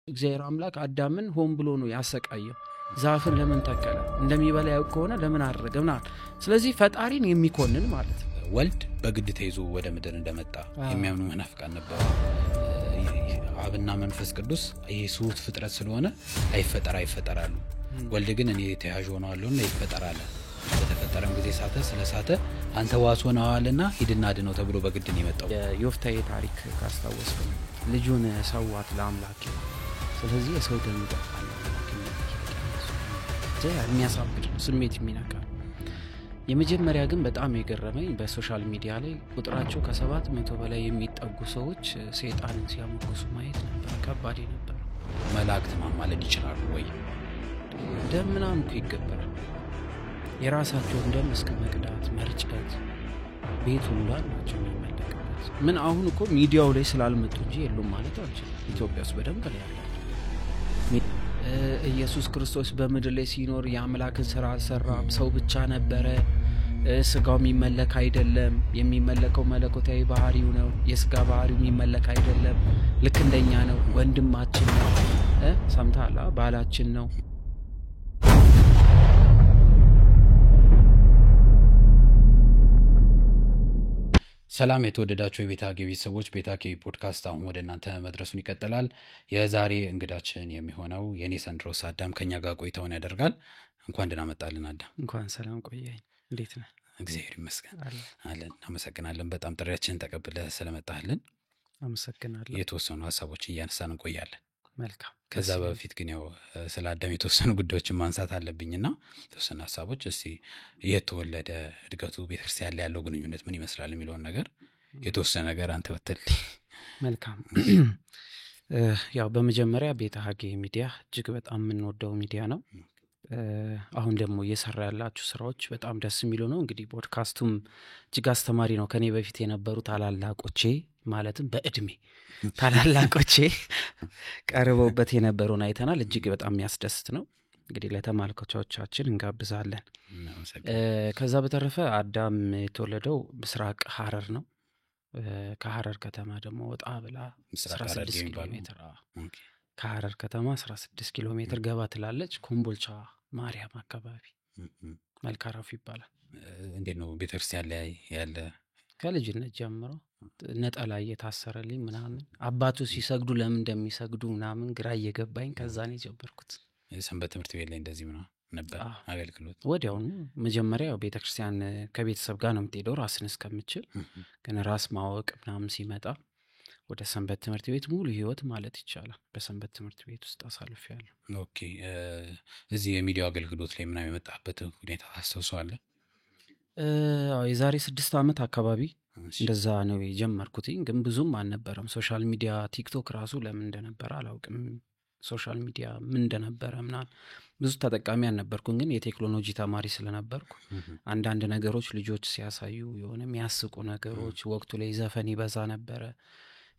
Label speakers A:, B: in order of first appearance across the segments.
A: እግዚአብሔር አምላክ አዳምን ሆን ብሎ ነው ያሰቃየው። ዛፍን ለምን ተከለ? እንደሚበላ ያውቅ ከሆነ ለምን አደረገና? ስለዚህ ፈጣሪን የሚኮንን ማለት ነው።
B: ወልድ በግድ ተይዞ ወደ ምድር እንደመጣ የሚያምኑ መናፍቃን ነበሩ። አብና መንፈስ ቅዱስ ኢየሱስ ፍጥረት ስለሆነ አይፈጠራሉ። ወልድ ግን እኔ ተያዥ ሆነዋለሁና ይፈጠራል። በተፈጠረም ጊዜ ስለሳተ አንተ ዋስ ሆነዋልና ሂድና አድነው ተብሎ በግድ ነው የመጣው።
A: የዮፍታሔ ታሪክ ካስታወስኩ ልጁን ሰዋት ለአምላክ። ስለዚህ የሰው ደም ይጠጣል የሚያሳብድ ስሜት የሚነካ። የመጀመሪያ ግን በጣም የገረመኝ በሶሻል ሚዲያ ላይ ቁጥራቸው ከ700 በላይ የሚጠጉ ሰዎች ሰይጣንን ሲያሞግሱ ማየት ነበር። ከባድ ነበር።
B: መላእክት ማማለድ ይችላሉ ወይ?
A: ደም ምናምን እኮ ይገበራል። የራሳቸውን ደም እስከ መቅዳት መርጨት ቤቱ እንዳል ናቸው የሚመለክበት። ምን አሁን እኮ ሚዲያው ላይ ስላልመጡ እንጂ የሉም ማለት አንችልም። ኢትዮጵያ ውስጥ በደንብ ላይ ያለ ኢየሱስ ክርስቶስ በምድር ላይ ሲኖር የአምላክን ሥራ አልሰራም። ሰው ብቻ ነበረ። ስጋው የሚመለክ አይደለም። የሚመለከው መለኮታዊ ባህሪው ነው። የስጋ ባህሪው የሚመለክ አይደለም። ልክ እንደኛ ነው። ወንድማችን ነው። ሰምታላ ባላችን ነው።
B: ሰላም የተወደዳችሁ የቤታጌ ቤተሰቦች፣ ቤታጌ ፖድካስት አሁን ወደ እናንተ መድረሱን ይቀጥላል። የዛሬ እንግዳችን የሚሆነው የኔሰንድሮስ አዳም ከኛ ጋር ቆይታውን ያደርጋል። እንኳን ደህና መጣልን አዳም።
A: እንኳን ሰላም ቆየኝ። እንዴት ነህ?
B: እግዚአብሔር ይመስገን አለን። እናመሰግናለን በጣም ጥሪያችንን ተቀብለህ ስለመጣህልን።
A: አመሰግናለሁ።
B: የተወሰኑ ሀሳቦችን እያነሳን እንቆያለን።
A: መልካም።
B: ከዛ በፊት ግን ያው ስለ አዳም የተወሰኑ ጉዳዮችን ማንሳት አለብኝና የተወሰኑ ሀሳቦች እስቲ የተወለደ እድገቱ ቤተክርስቲያን ላይ ያለው ግንኙነት ምን ይመስላል የሚለውን ነገር የተወሰነ ነገር አንተ በተልኝ።
A: መልካም። ያው በመጀመሪያ ቤታጌ ሚዲያ እጅግ በጣም የምንወደው ሚዲያ ነው። አሁን ደግሞ እየሰራ ያላችሁ ስራዎች በጣም ደስ የሚሉ ነው። እንግዲህ ፖድካስቱም እጅግ አስተማሪ ነው። ከኔ በፊት የነበሩ ታላላቆቼ ማለትም በእድሜ ታላላቆቼ ቀርበውበት የነበሩን አይተናል። እጅግ በጣም የሚያስደስት ነው። እንግዲህ ለተመልካቾቻችን እንጋብዛለን። ከዛ በተረፈ አዳም የተወለደው ምስራቅ ሐረር ነው። ከሐረር ከተማ ደግሞ ወጣ ብላ 16 ኪሎ ሜትር ከሐረር ከተማ 16 ኪሎ ሜትር ገባ ትላለች። ኮምቦልቻ ማርያም አካባቢ መልካራፍ ይባላል።
B: እንዴት ነው ቤተክርስቲያን ላይ ያለ?
A: ከልጅነት ጀምሮ ነጠላ እየታሰረልኝ ምናምን አባቱ ሲሰግዱ ለምን እንደሚሰግዱ ምናምን ግራ እየገባኝ ከዛ ነው የጀመርኩት።
B: ሰንበት ትምህርት ቤት ላይ እንደዚህ ምናምን ነበር አገልግሎት።
A: ወዲያውኑ መጀመሪያ ቤተክርስቲያን ከቤተሰብ ጋር ነው የምትሄደው ራስን እስከምችል። ግን ራስ ማወቅ ምናምን ሲመጣ ወደ ሰንበት ትምህርት ቤት ሙሉ ህይወት ማለት ይቻላል በሰንበት ትምህርት ቤት ውስጥ አሳልፌያለሁ።
B: ኦኬ። እዚህ የሚዲያው አገልግሎት ላይ ምናምን የመጣበት ሁኔታ ታስታውሳለህ?
A: የዛሬ 6 ዓመት አካባቢ እንደዛ ነው የጀመርኩት። ግን ብዙም አልነበረም። ሶሻል ሚዲያ ቲክቶክ ራሱ ለምን እንደነበረ አላውቅም። ሶሻል ሚዲያ ምን እንደነበረ ምናምን ብዙ ተጠቃሚ አልነበርኩም። ግን የቴክኖሎጂ ተማሪ ስለነበርኩ አንዳንድ ነገሮች ልጆች ሲያሳዩ የሆነ የሚያስቁ ነገሮች፣ ወቅቱ ላይ ዘፈን ይበዛ ነበረ።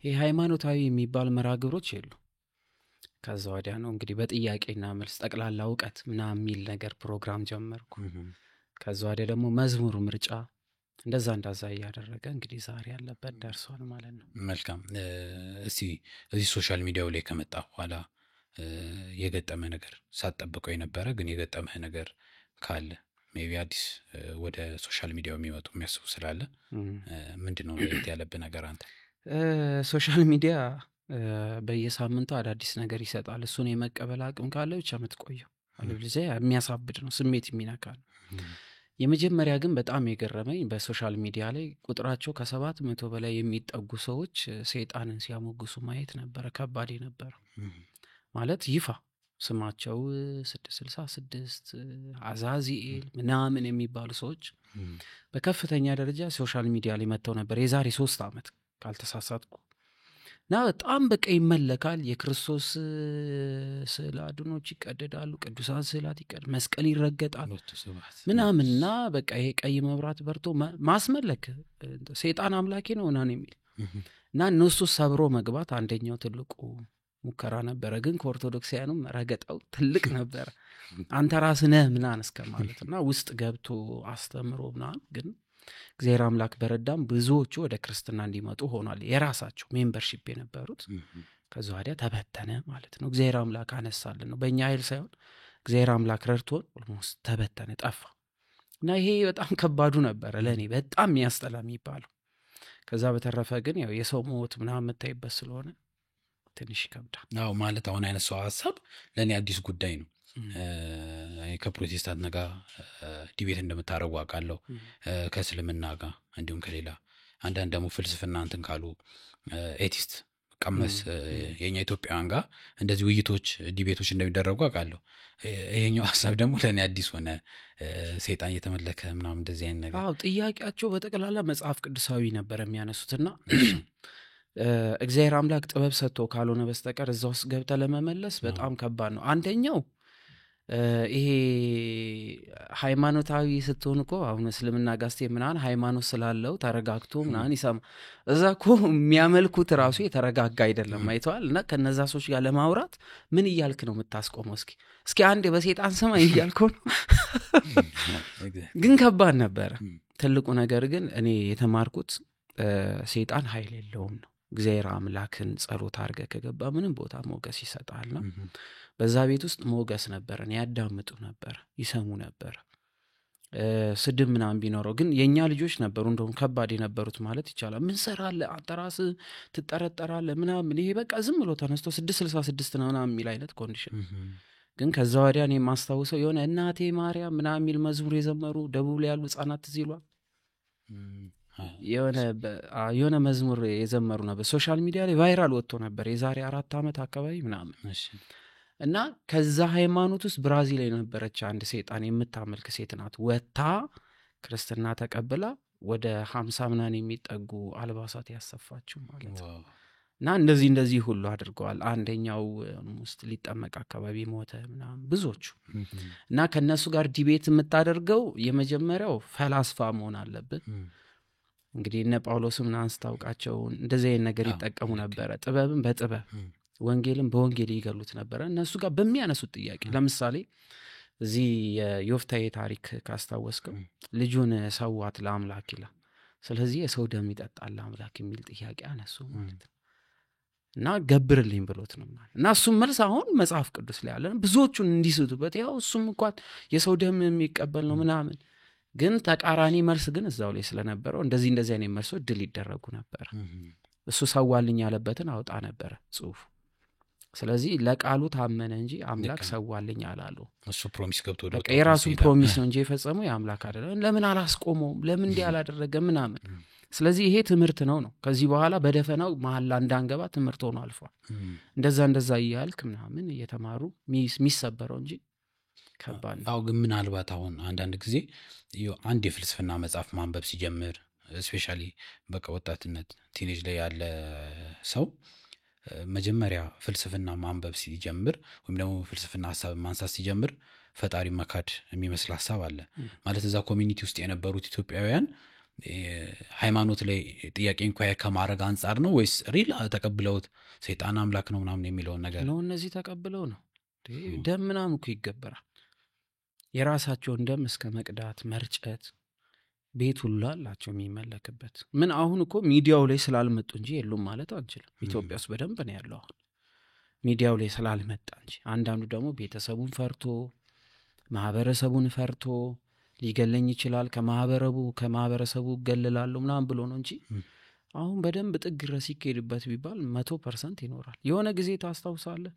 A: ይሄ ሃይማኖታዊ የሚባል መራግብሮች የሉ። ከዛ ወዲያ ነው እንግዲህ በጥያቄና መልስ ጠቅላላ ዕውቀት ምናምን የሚል ነገር ፕሮግራም ጀመርኩ። ከዛ ወዲያ ደግሞ መዝሙር ምርጫ እንደዛ እያደረገ እንግዲህ ዛሬ ያለበት ደርሷል ማለት ነው።
B: መልካም። እዚህ ሶሻል ሚዲያው ላይ ከመጣ በኋላ የገጠመ ነገር ሳትጠብቀው የነበረ ግን የገጠመህ ነገር ካለ ሜቢ አዲስ ወደ ሶሻል ሚዲያው የሚመጡ የሚያስቡ ስላለ ምንድነው ያለብህ ነገር አንተ?
A: ሶሻል ሚዲያ በየሳምንቱ አዳዲስ ነገር ይሰጣል። እሱን የመቀበል አቅም ካለ ብቻ የምትቆየው። አለበለዚያ የሚያሳብድ ነው፣ ስሜት የሚነካ ነው። የመጀመሪያ ግን በጣም የገረመኝ በሶሻል ሚዲያ ላይ ቁጥራቸው ከ700 በላይ የሚጠጉ ሰዎች ሰይጣንን ሲያሞግሱ ማየት ነበር። ከባድ ነበር ማለት ይፋ ስማቸው 666 አዛዚኤል ምናምን የሚባሉ ሰዎች በከፍተኛ ደረጃ ሶሻል ሚዲያ ላይ መጥተው ነበር የዛሬ 3 ዓመት ካልተሳሳትኩ። እና በጣም በቃ ይመለካል። የክርስቶስ ስዕል አድኖች ይቀደዳሉ፣ ቅዱሳን ስዕላት መስቀል ይረገጣል ምናምንና በቃ ይሄ ቀይ መብራት በርቶ ማስመለክ ሰይጣን አምላኬ ነው እናን የሚል እና እነሱ ሰብሮ መግባት አንደኛው ትልቁ ሙከራ ነበረ። ግን ከኦርቶዶክሳውያኑም ረገጣው ትልቅ ነበር። አንተ ራስህ ነህ ምናምን እስከማለትና ውስጥ ገብቶ አስተምሮ ምናምን። ግን እግዚአብሔር አምላክ በረዳም ብዙዎቹ ወደ ክርስትና እንዲመጡ ሆኗል። የራሳቸው ሜምበርሺፕ የነበሩት ከዛ ወዲያ ተበተነ ማለት ነው። እግዚአብሔር አምላክ አነሳልን ነው፣ በእኛ ኃይል ሳይሆን እግዚአብሔር አምላክ ረድቶን ኦልሞስት ተበተነ፣ ጠፋ። እና ይሄ በጣም ከባዱ ነበረ ለእኔ፣ በጣም የሚያስጠላ የሚባለው። ከዛ በተረፈ ግን ያው የሰው ሞት ምናምን የምታይበት ስለሆነ ትንሽ ይከብዳል።
B: አዎ ማለት አሁን አይነት ሰው ሀሳብ ለእኔ አዲስ ጉዳይ ነው። ከፕሮቴስታንት ጋር ዲቤት እንደምታደርጉ አውቃለሁ፣ ከእስልምና ጋር እንዲሁም ከሌላ አንዳንድ ደግሞ ፍልስፍና እንትን ካሉ ኤቲስት ቀመስ የኛ ኢትዮጵያውያን ጋር እንደዚህ ውይይቶች ዲቤቶች እንደሚደረጉ አውቃለሁ። ይሄኛው ሀሳብ ደግሞ ለእኔ አዲስ ሆነ። ሰይጣን እየተመለከ ምናምን እንደዚህ አይነት ነገር።
A: አዎ ጥያቄያቸው በጠቅላላ መጽሐፍ ቅዱሳዊ ነበር የሚያነሱትና እግዚአብሔር አምላክ ጥበብ ሰጥቶ ካልሆነ በስተቀር እዛ ውስጥ ገብተ ለመመለስ በጣም ከባድ ነው። አንደኛው ይሄ ሃይማኖታዊ ስትሆን እኮ አሁን እስልምና ጋስቴ ምናምን ሃይማኖት ስላለው ተረጋግቶ ምናምን ይሰማ፣ እዛ እኮ የሚያመልኩት ራሱ የተረጋጋ አይደለም አይተዋል። እና ከነዛ ሰዎች ጋር ለማውራት ምን እያልክ ነው የምታስቆመው? እስኪ አንዴ በሰይጣን ስማ እያልከው ነው። ግን ከባድ ነበረ። ትልቁ ነገር ግን እኔ የተማርኩት ሰይጣን ኃይል የለውም ነው። እግዚአብሔር አምላክን ጸሎት አድርገህ ከገባ ምንም ቦታ ሞገስ ይሰጣል ነው። በዛ ቤት ውስጥ ሞገስ ነበረን፣ ያዳምጡ ነበር፣ ይሰሙ ነበር። ስድብ ምናምን ቢኖረው ግን የኛ ልጆች ነበሩ እንደውም ከባድ የነበሩት ማለት ይቻላል። ምን ሰራለህ አንተ ራስህ ትጠረጠራለህ ምናምን፣ ይሄ በቃ ዝም ብሎ ተነስቶ 666 ነው ምናምን የሚል አይነት ኮንዲሽን። ግን ከዛ ወዲያ እኔ የማስታውሰው የሆነ እናቴ ማርያም ምናምን የሚል መዝሙር የዘመሩ ደቡብ ላይ ያሉ ህጻናት ትዝ ይሏል። የሆነ መዝሙር የዘመሩ ነበር፣ ሶሻል ሚዲያ ላይ ቫይራል ወጥቶ ነበር የዛሬ 4 ዓመት አካባቢ ምናምን። እና ከዛ ሃይማኖት ውስጥ ብራዚል ላይ ነበረች አንድ ሰይጣን የምታመልክ ሴት ናት። ወታ ክርስትና ተቀብላ ወደ 50 ምናምን የሚጠጉ አልባሳት ያሰፋችው ማለት ነው። እና እንደዚህ ሁሉ አድርገዋል። አንደኛው ውስጥ ሊጠመቅ አካባቢ ሞተ ምናምን ብዙዎቹ። እና ከነሱ ጋር ዲቤት የምታደርገው የመጀመሪያው ፈላስፋ መሆን አለብን። እንግዲህ እነ ጳውሎስም አንስታውቃቸው እንደዚህ አይነት ነገር ይጠቀሙ ነበረ። ጥበብን በጥበብ ወንጌልን በወንጌል ይገሉት ነበረ። እነሱ ጋር በሚያነሱት ጥያቄ ለምሳሌ እዚህ የዮፍታሔ ታሪክ ካስታወስከው ልጁን ሰዋት ለአምላክ ይላል። ስለዚህ የሰው ደም ይጠጣል ለአምላክ የሚል ጥያቄ አነሱ ማለት ነው። እና ገብርልኝ ብሎት ነው ማለት። እና እሱም መልስ አሁን መጽሐፍ ቅዱስ ላይ ያለ ብዙዎቹን እንዲስቱበት፣ ያው እሱም እንኳን የሰው ደም የሚቀበል ነው ምናምን፣ ግን ተቃራኒ መልስ ግን እዛው ላይ ስለነበረው እንደዚህ አይነት መልሶች ድል ይደረጉ ነበር። እሱ ሰዋልኝ ያለበትን አውጣ ነበረ ጽሁፉ። ስለዚህ ለቃሉ ታመነ እንጂ አምላክ ሰዋልኝ አላለው።
B: እሱ ፕሮሚስ ገብቶ
A: በቃ የራሱን ፕሮሚስ ነው እንጂ የፈጸመው የአምላክ አይደለም። ለምን አላስቆመውም? ለምን እንዲህ አላደረገ ምናምን። ስለዚህ ይሄ ትምህርት ነው። ከዚህ በኋላ በደፈናው መሐላ እንዳንገባ ትምህርት ሆኖ አልፏል። እንደዛ እያልክ ምናምን እየተማሩ የሚሰበረው እንጂ ከባድ ነው።
B: አዎ ግን ምናልባት አሁን አንዳንድ ጊዜ አንድ የፍልስፍና መጽሐፍ ማንበብ ሲጀምር ስፔሻሊ በቃ ወጣትነት ቲኔጅ ላይ ያለ ሰው መጀመሪያ ፍልስፍና ማንበብ ሲጀምር ወይም ደግሞ ፍልስፍና ሀሳብ ማንሳት ሲጀምር ፈጣሪ መካድ የሚመስል ሀሳብ አለ ማለት። እዛ ኮሚኒቲ ውስጥ የነበሩት ኢትዮጵያውያን ሃይማኖት ላይ ጥያቄ እንኳን ከማድረግ አንጻር ነው ወይስ ሪል ተቀብለውት ሰይጣን አምላክ ነው ምናምን የሚለውን ነገር
A: ነው? እነዚህ ተቀብለው ነው። ደም ምናምን እኮ ይገበራል። የራሳቸውን ደም እስከ መቅዳት መርጨት ቤት ሁሉ አላቸው የሚመለክበት። ምን አሁን እኮ ሚዲያው ላይ ስላልመጡ እንጂ የሉም ማለት አንችልም። ኢትዮጵያ ውስጥ በደንብ ነው ያለው አሁን ሚዲያው ላይ ስላልመጣ እንጂ። አንዳንዱ ደግሞ ቤተሰቡን ፈርቶ ማህበረሰቡን ፈርቶ ሊገለኝ ይችላል ከማህበረሰቡ እገልላለሁ ምናምን ብሎ ነው እንጂ አሁን በደንብ ጥግ ድረስ ይኬድበት ቢባል 100% ይኖራል። የሆነ ጊዜ ታስታውሳለህ?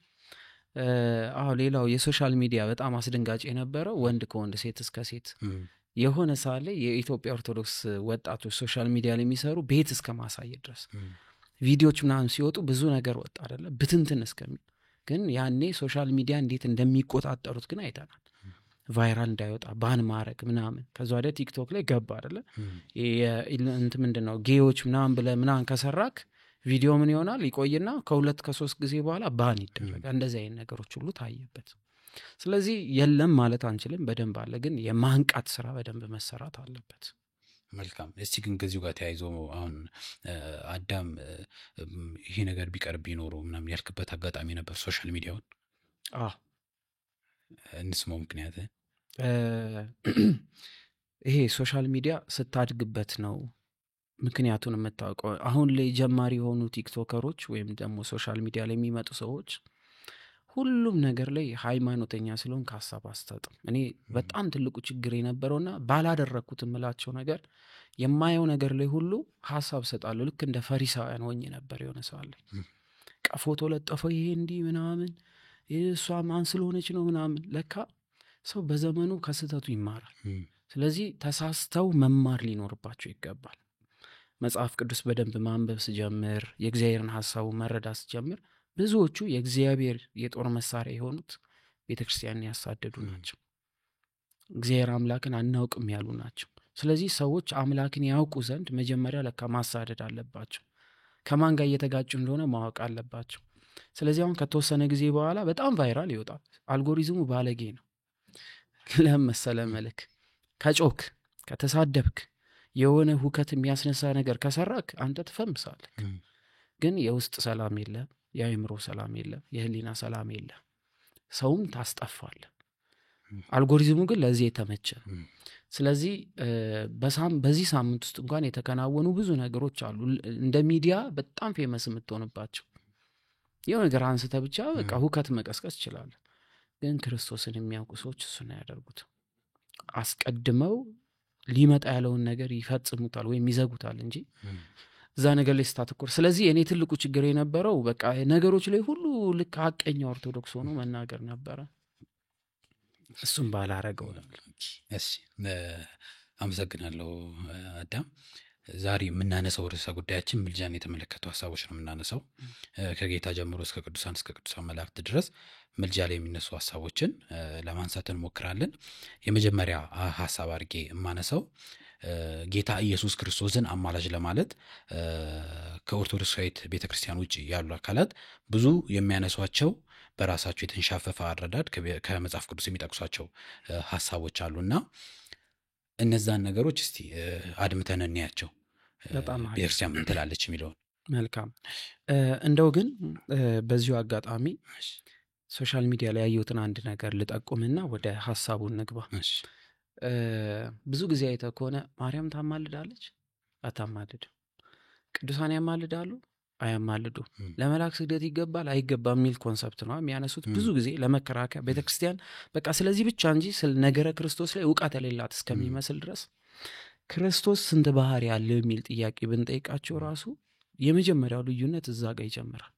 A: ሌላው የሶሻል ሚዲያ በጣም አስደንጋጭ የነበረው ወንድ ከወንድ ሴት እስከ ሴት የሆነ ሳለ የኢትዮጵያ ኦርቶዶክስ ወጣቶች ሶሻል ሚዲያ ላይ የሚሰሩ ቤት እስከ ማሳየት ድረስ ቪዲዮዎች ምናምን ሲወጡ ብዙ ነገር ወጣ አይደለ? ብትንትን እስከሚል ግን ያኔ ሶሻል ሚዲያ እንዴት እንደሚቆጣጠሩት ግን አይተናል። ቫይራል እንዳይወጣ ባን ማድረግ ምናምን። ከዛ ወደ ቲክቶክ ላይ ገባ አይደለ? ምንድነው ጌዎች ምናምን ብለህ ምናምን ከሰራክ ቪዲዮ ምን ይሆናል ይቆይና ከ2 ከ3 ጊዜ በኋላ ባን ይደረጋል። እንደዚህ አይነት ነገሮች ሁሉ ታየበት። ስለዚህ የለም ማለት አንችልም፣ በደንብ አለ። ግን የማንቃት ስራ በደንብ መሰራት አለበት።
B: መልካም። እስቲ ግን ከዚሁ ጋር ተያይዞ አሁን አዳም ይሄ ነገር ቢቀርብ ይኖረው ምናምን ያልክበት አጋጣሚ ነበር ሶሻል ሚዲያውን? እንስማው። ምክንያት
A: ይሄ ሶሻል ሚዲያ ስታድግበት ነው ምክንያቱን የምታውቀው አሁን ላይ ጀማሪ የሆኑ ቲክቶከሮች ወይም ደግሞ ሶሻል ሚዲያ ላይ የሚመጡ ሰዎች ሁሉም ነገር ላይ ሃይማኖተኛ ስለሆን ከሀሳብ አስተጥም እኔ በጣም ትልቁ ችግር የነበረውና ባላደረኩት የምላቸው ነገር የማየው ነገር ላይ ሁሉ ሀሳብ ሰጣለሁ ልክ እንደ ፈሪሳውያን ሆኜ ነበር የሆነ ሰው አለ ፎቶ ለጠፈው ይሄ እንዲህ ምናምን እሷ ማን ስለሆነች ነው ምናምን ለካ ሰው በዘመኑ ከስተቱ ይማራል ስለዚህ ተሳስተው መማር ሊኖርባቸው ይገባል መጽሐፍ ቅዱስ በደንብ ማንበብ ሲጀምር የእግዚአብሔርን ሐሳቡ መረዳት ሲጀምር ብዙዎቹ የእግዚአብሔር የጦር መሳሪያ የሆኑት ቤተክርስቲያንን ያሳደዱ ናቸው እግዚአብሔር አምላክን አናውቅም ያሉ ናቸው ስለዚህ ሰዎች አምላክን ያውቁ ዘንድ መጀመሪያ ለካ ማሳደድ አለባቸው ከማን ጋር እየተጋጩ እንደሆነ ማወቅ አለባቸው ስለዚህ አሁን ከተወሰነ ጊዜ በኋላ በጣም ቫይራል ይወጣል አልጎሪዝሙ ባለጌ ነው ለምሳሌ መልክ ከጮክ ከተሳደብክ የሆነ ሁከት የሚያስነሳ ነገር ከሰራክ አንተ ትፈምሳለህ ግን የውስጥ ሰላም የለም የአእምሮ ሰላም የለም የህሊና ሰላም የለም ሰውም ታስጠፋለህ አልጎሪዝሙ ግን ለዚህ የተመቸ ስለዚህ በዚህ ሳምንት ውስጥ እንኳን የተከናወኑ ብዙ ነገሮች አሉ እንደ ሚዲያ በጣም ፌመስ የምትሆንባቸው የሆነ ነገር አንስተ ብቻ በቃ ሁከት መቀስቀስ ይችላል ግን ክርስቶስን የሚያውቁ ሰዎች እሱን ያደርጉት አስቀድመው ሊመጣ ያለውን ነገር ይፈጽሙታል ወይም ይዘጉታል እንጂ እዛ ነገር ላይ ስታተኩር ስለዚህ እኔ ትልቁ ችግር የነበረው በቃ ነገሮች ላይ ሁሉ ልክ ሐቀኛ ኦርቶዶክስ ሆኖ መናገር ነበረ እሱም ባላረገው ነበር
B: እሺ አመሰግናለሁ አዳም ዛሬ የምናነሳው ርዕሰ ጉዳያችን ምልጃን የተመለከቱ ሐሳቦች ነው የምናነሳው ከጌታ ጀምሮ እስከ ቅዱሳን መላእክት ድረስ ምልጃ ላይ የሚነሱ ሐሳቦችን ለማንሳት እንሞክራለን የመጀመሪያ ሐሳብ አድርጌ የማነሳው ጌታ ኢየሱስ ክርስቶስን አማላጅ ለማለት ከኦርቶዶክሳዊት ቤተክርስቲያን ውጪ ያሉ አካላት ብዙ የሚያነሷቸው በራሳቸው የተንሻፈፈ አረዳድ ከመጽሐፍ ቅዱስ የሚጠቅሷቸው ሐሳቦች አሉና እነዛን ነገሮች እስቲ አድምተን እንያቸው ቤተክርስቲያን ምን ትላለች የሚለው
A: መልካም እንደው ግን በዚሁ አጋጣሚ ሶሻል ሚዲያ ላይ ያየሁትን አንድ ነገር ልጠቁምና ወደ ሐሳቡን ንግባ ብዙ ጊዜ አይተህ ከሆነ ማርያም ታማልዳለች አታማልድ ቅዱሳን ያማልዳሉ አያማልዱ ለመላእክት ስግደት ይገባል አይገባም የሚል ኮንሰፕት ነው የሚያነሱት ብዙ ጊዜ ለመከራከያ ቤተክርስቲያን በቃ ስለዚህ ብቻ እንጂ ስለ ነገረ ክርስቶስ ላይ ዕውቀት የሌላት እስከሚመስል ድረስ ክርስቶስ ስንት ባህሪ ያለው የሚል ጥያቄ ብንጠይቃቸው ራሱ የመጀመሪያው ልዩነት እዛ ጋር ይጀምራል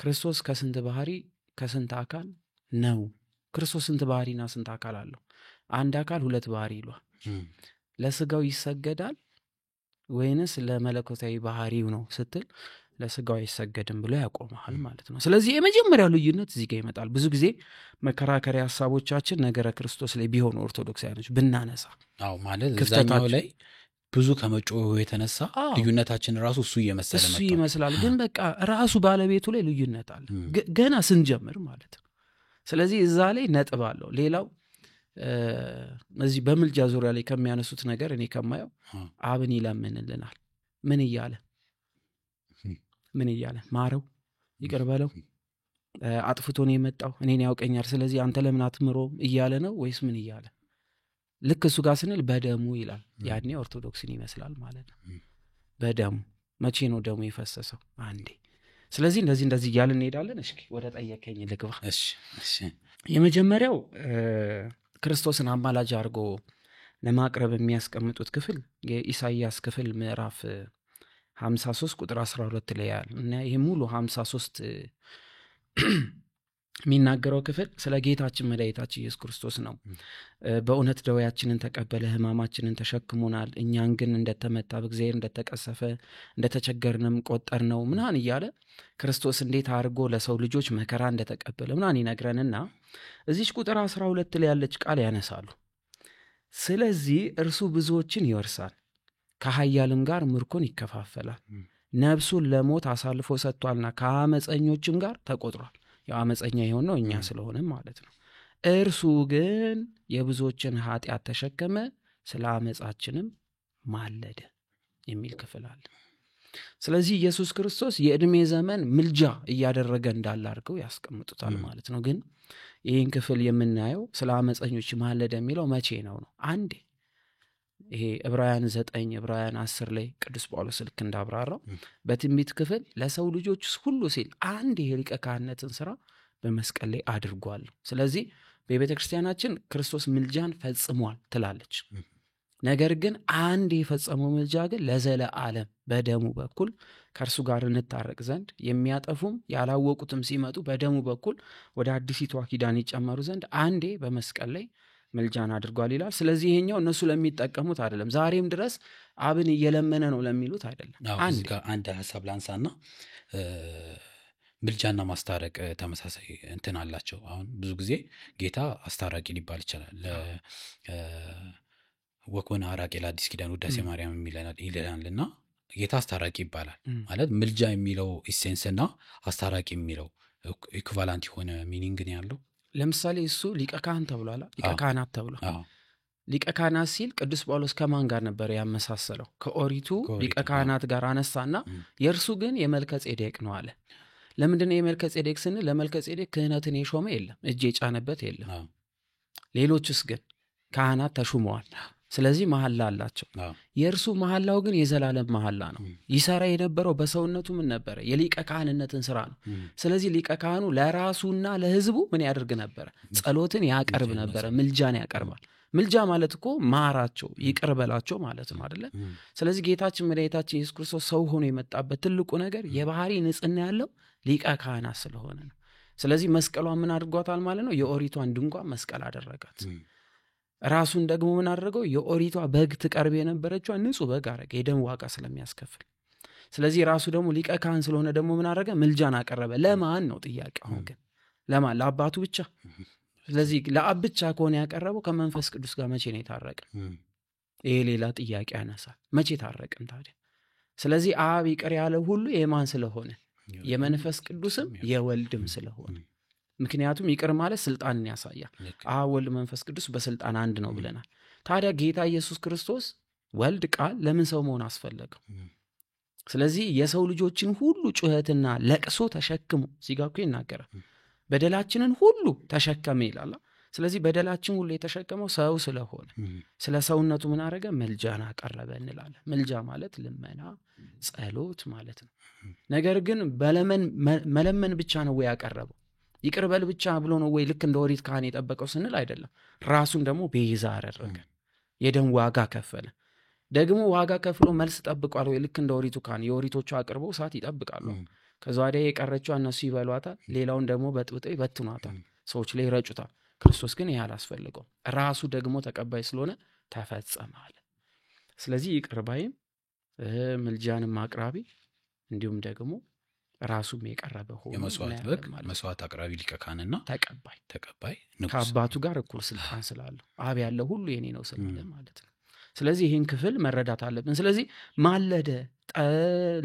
A: ክርስቶስ ከስንት ባህሪ ከስንት አካል ነው ክርስቶስ ስንት ባህሪና ስንት አካል አለው አንድ አካል ሁለት ባህሪ ይሏል ለስጋው ይሰገዳል ወይንስ ለመለኮታዊ ባህሪው ነው ስትል ለስጋው አይሰገድም ብሎ ያቆማል ማለት ነው ስለዚህ የመጀመሪያው ልዩነት እዚህ ጋር ይመጣል ብዙ ጊዜ መከራከሪያ ሐሳቦቻችን ነገረ ክርስቶስ ላይ ቢሆን ኦርቶዶክሳውያኖች ብናነሳ
B: ማለት እዛኛው ላይ ብዙ ከመጮሁ የተነሳ ልዩነታችን ራሱ እሱ
A: ይመስላል ግን በቃ ራሱ ባለቤቱ ላይ ልዩነት አለ ገና ስንጀምር ማለት ነው ስለዚህ እዛ ላይ ነጥብ አለው ሌላው እዚህ በምልጃ ዙሪያ ላይ ከሚያነሱት ነገር እኔ ከማየው አብን ይለምንልናል ምን እያለ ማረው ይቅር በለው አጥፍቶ ነው የመጣው እኔን ያውቀኛል ስለዚህ አንተ ለምን አትምሮም እያለ ነው ወይስ ምን እያለ ልክ እሱ ጋር ስንል በደሙ ይላል ያኔ ኦርቶዶክስን ይመስላል ማለት ነው በደሙ መቼ ነው ደሙ የፈሰሰው አንዴ ስለዚህ እንደዚህ እያልን እንሄዳለን እሺ ወደ ጠየቀኝ ልግባ
B: እሺ
A: የመጀመሪያው ክርስቶስን አማላጅ አድርጎ ለማቅረብ የሚያስቀምጡት ክፍል የኢሳይያስ ክፍል ምዕራፍ 53 ቁጥር 12 ላይ ያለ እና ይሄ ሙሉ 53 የሚናገረው ክፍል ስለ ጌታችን መድኃኒታችን ኢየሱስ ክርስቶስ ነው በእውነት ደዌያችንን ተቀበለ ሕማማችንን ተሸክሞናል እኛን ግን እንደተመታ በእግዚአብሔር እንደተቀሰፈ እንደተቸገርንም ቆጠርነው ምናን እያለ ክርስቶስ እንዴት አድርጎ ለሰው ልጆች መከራ እንደተቀበለ ምናን ይነግረንና እዚች ቁጥር 12 ላይ ያለች ቃል ያነሳሉ ስለዚህ እርሱ ብዙዎችን ይወርሳል ከኃያልም ጋር ምርኮን ይከፋፈላል ነፍሱን ለሞት አሳልፎ ሰጥቷልና ከአመፀኞችም ጋር ተቆጥሯል ያው አመፀኛ የሆነው እኛ ስለሆነ ማለት ነው እርሱ ግን የብዙዎችን ኃጢአት ተሸከመ ስለ አመፃችንም ማለደ የሚል ክፍል አለ ስለዚህ ኢየሱስ ክርስቶስ የእድሜ ዘመን ምልጃ እያደረገ እንዳላርገው ያስቀምጡታል ማለት ነው ግን ይህን ክፍል የምናየው ስለ አመፀኞች ማለደ የሚለው መቼ ነው አንዴ ይሄ ዕብራውያን 9 ዕብራውያን 10 ላይ ቅዱስ ጳውሎስ ልክ እንዳብራራው በትንቢት ክፍል ለሰው ልጆች ሁሉ ሲል አንድ የሊቀ ካህንነትን ስራ በመስቀል ላይ አድርጓል። ስለዚህ በቤተ ክርስቲያናችን ክርስቶስ ምልጃን ፈጽሟል ትላለች። ነገር ግን አንድ የፈጸመው ምልጃ ግን ለዘለዓለም በደሙ በኩል ከእርሱ ጋር እንታረቅ ዘንድ የሚያጠፉም ያላወቁትም ሲመጡ በደሙ በኩል ወደ አዲሲቷ ኪዳን ይጨመሩ ዘንድ አንዴ በመስቀል ላይ ምልጃን አድርጓል ይላል። ስለዚህ ይሄኛው እነሱ ለሚጠቀሙት አይደለም፣ ዛሬም ድረስ አብን እየለመነ ነው ለሚሉት አይደለም።
B: አንድ ሐሳብ ላንሳና ምልጃና ማስታረቅ ተመሳሳይ እንትን አላቸው። አሁን ብዙ ጊዜ ጌታ አስታራቂ ሊባል ይችላል። ወኮነ አራቂ ለአዲስ ኪዳን ውዳሴ ማርያም ይለናልና ጌታ አስታራቂ ይባላል። ማለት ምልጃ የሚለው ኢሴንስና አስታራቂ የሚለው ኢኩቫላንት የሆነ ሚኒንግ ነው ያለው።
A: ለምሳሌ እሱ ሊቀ ካህን ተብሏል፣ ሊቀ ካህናት ተብሏል። ሊቀ ካህናት ሲል ቅዱስ ጳውሎስ ከማን ጋር ነበር ያመሳሰለው? ከኦሪቱ ሊቀ ካህናት ጋር አነሳና የእርሱ ግን የመልከ ጼዴቅ ነው አለ። ለምንድነው የመልከ ጼዴቅ ስንል ለመልከ ጼዴቅ ክህነትን የሾመ የለም፣ እጅ የጫነበት የለም። ሌሎችስ ግን ካህናት ተሹመዋል። ስለዚህ መሐላ አላቸው። የእርሱ መሐላው ግን የዘላለም መሐላ ነው። ይሰራ የነበረው በሰውነቱ ምን ነበረ? የሊቀ ካህንነትን ስራ ነው። ስለዚህ ሊቀ ካህኑ ለራሱና ለሕዝቡ ምን ያደርግ ነበረ? ጸሎትን ያቀርብ ነበረ፣ ምልጃን ያቀርባል። ምልጃ ማለት እኮ ማራቸው፣ ይቅር በላቸው ማለት ነው አይደለ? ስለዚህ ጌታችን መድኃኒታችን ኢየሱስ ክርስቶስ ሰው ሆኖ የመጣበት ትልቁ ነገር የባህሪ ንጽሕና ያለው ሊቀ ካህናት ስለሆነ ነው። ስለዚህ መስቀሏን ምን አድርጓታል ማለት ነው? የኦሪቷን ድንኳን መስቀል አደረጋት። ራሱን ደግሞ ምን አደረገው? የኦሪቷ በግ ትቀርብ የነበረችው ንጹህ በግ አረገ፣ የደም ዋጋ ስለሚያስከፍል። ስለዚህ ራሱ ደግሞ ሊቀ ካህን ስለሆነ ደግሞ ምን አደረገ? ምልጃን አቀረበ። ለማን ነው ጥያቄ? አሁን ግን ለማን? ለአባቱ ብቻ። ስለዚህ ለአብ ብቻ ከሆነ ያቀረበው ከመንፈስ ቅዱስ ጋር መቼ ነው የታረቀ? ይሄ ሌላ ጥያቄ ያነሳል። መቼ ታረቅን ታዲያ? ስለዚህ አብ ይቅር ያለ ሁሉ የማን ስለሆነ? የመንፈስ ቅዱስም የወልድም ስለሆነ። ምክንያቱም ይቅር ማለት ስልጣንን ያሳያል። አብ ወልድ መንፈስ ቅዱስ በስልጣን አንድ ነው ብለናል። ታዲያ ጌታ ኢየሱስ ክርስቶስ ወልድ ቃል ለምን ሰው መሆን አስፈለገው? ስለዚህ የሰው ልጆችን ሁሉ ጩኸትና ለቅሶ ተሸክሞ እዚህ ጋር እኮ ይናገራል። በደላችንን ሁሉ ተሸከመ ይላል። ስለዚህ በደላችን ሁሉ የተሸከመው ሰው ስለሆነ ስለ ሰውነቱ ምን አደረገ? ምልጃን አቀረበ እንላለን። ምልጃ ማለት ልመና፣ ጸሎት ማለት ነው። ነገር ግን መለመን ብቻ ነው ወይ ያቀረበው? ይቅር በል ብቻ ብሎ ነው ወይ ልክ እንደ ኦሪት ካህን የጠበቀው ስንል አይደለም። ራሱን ደግሞ ቤዛ አደረገ፣ የደም ዋጋ ከፈለ። ደግሞ ዋጋ ከፍሎ መልስ ጠብቋል ወይ? ልክ እንደ ኦሪቱ ካህን የኦሪቶቹ አቅርበው እሳት ይጠብቃሉ። ከዛ ወዲያ የቀረችው እነሱ ይበሏታል፣ ሌላውን ደግሞ በጥብጠው ይበትኗታል፣ ሰዎች ላይ ይረጩታል። ክርስቶስ ግን ይህ አላስፈልገው፣ ራሱ ደግሞ ተቀባይ ስለሆነ ተፈጸመ አለ። ስለዚህ ይቅር ባይም ምልጃንም አቅራቢ እንዲሁም ደግሞ ራሱም የቀረበ ሆኖ
B: የመስዋዕት በግ መስዋዕት አቅራቢ ሊቀ ካህንና ተቀባይ
A: ከአባቱ ጋር እኩል ስልጣን ስላለው አብ ያለው ሁሉ የኔ ነው ስላለ ማለት ነው። ስለዚህ ይህን ክፍል መረዳት አለብን። ስለዚህ ማለደ፣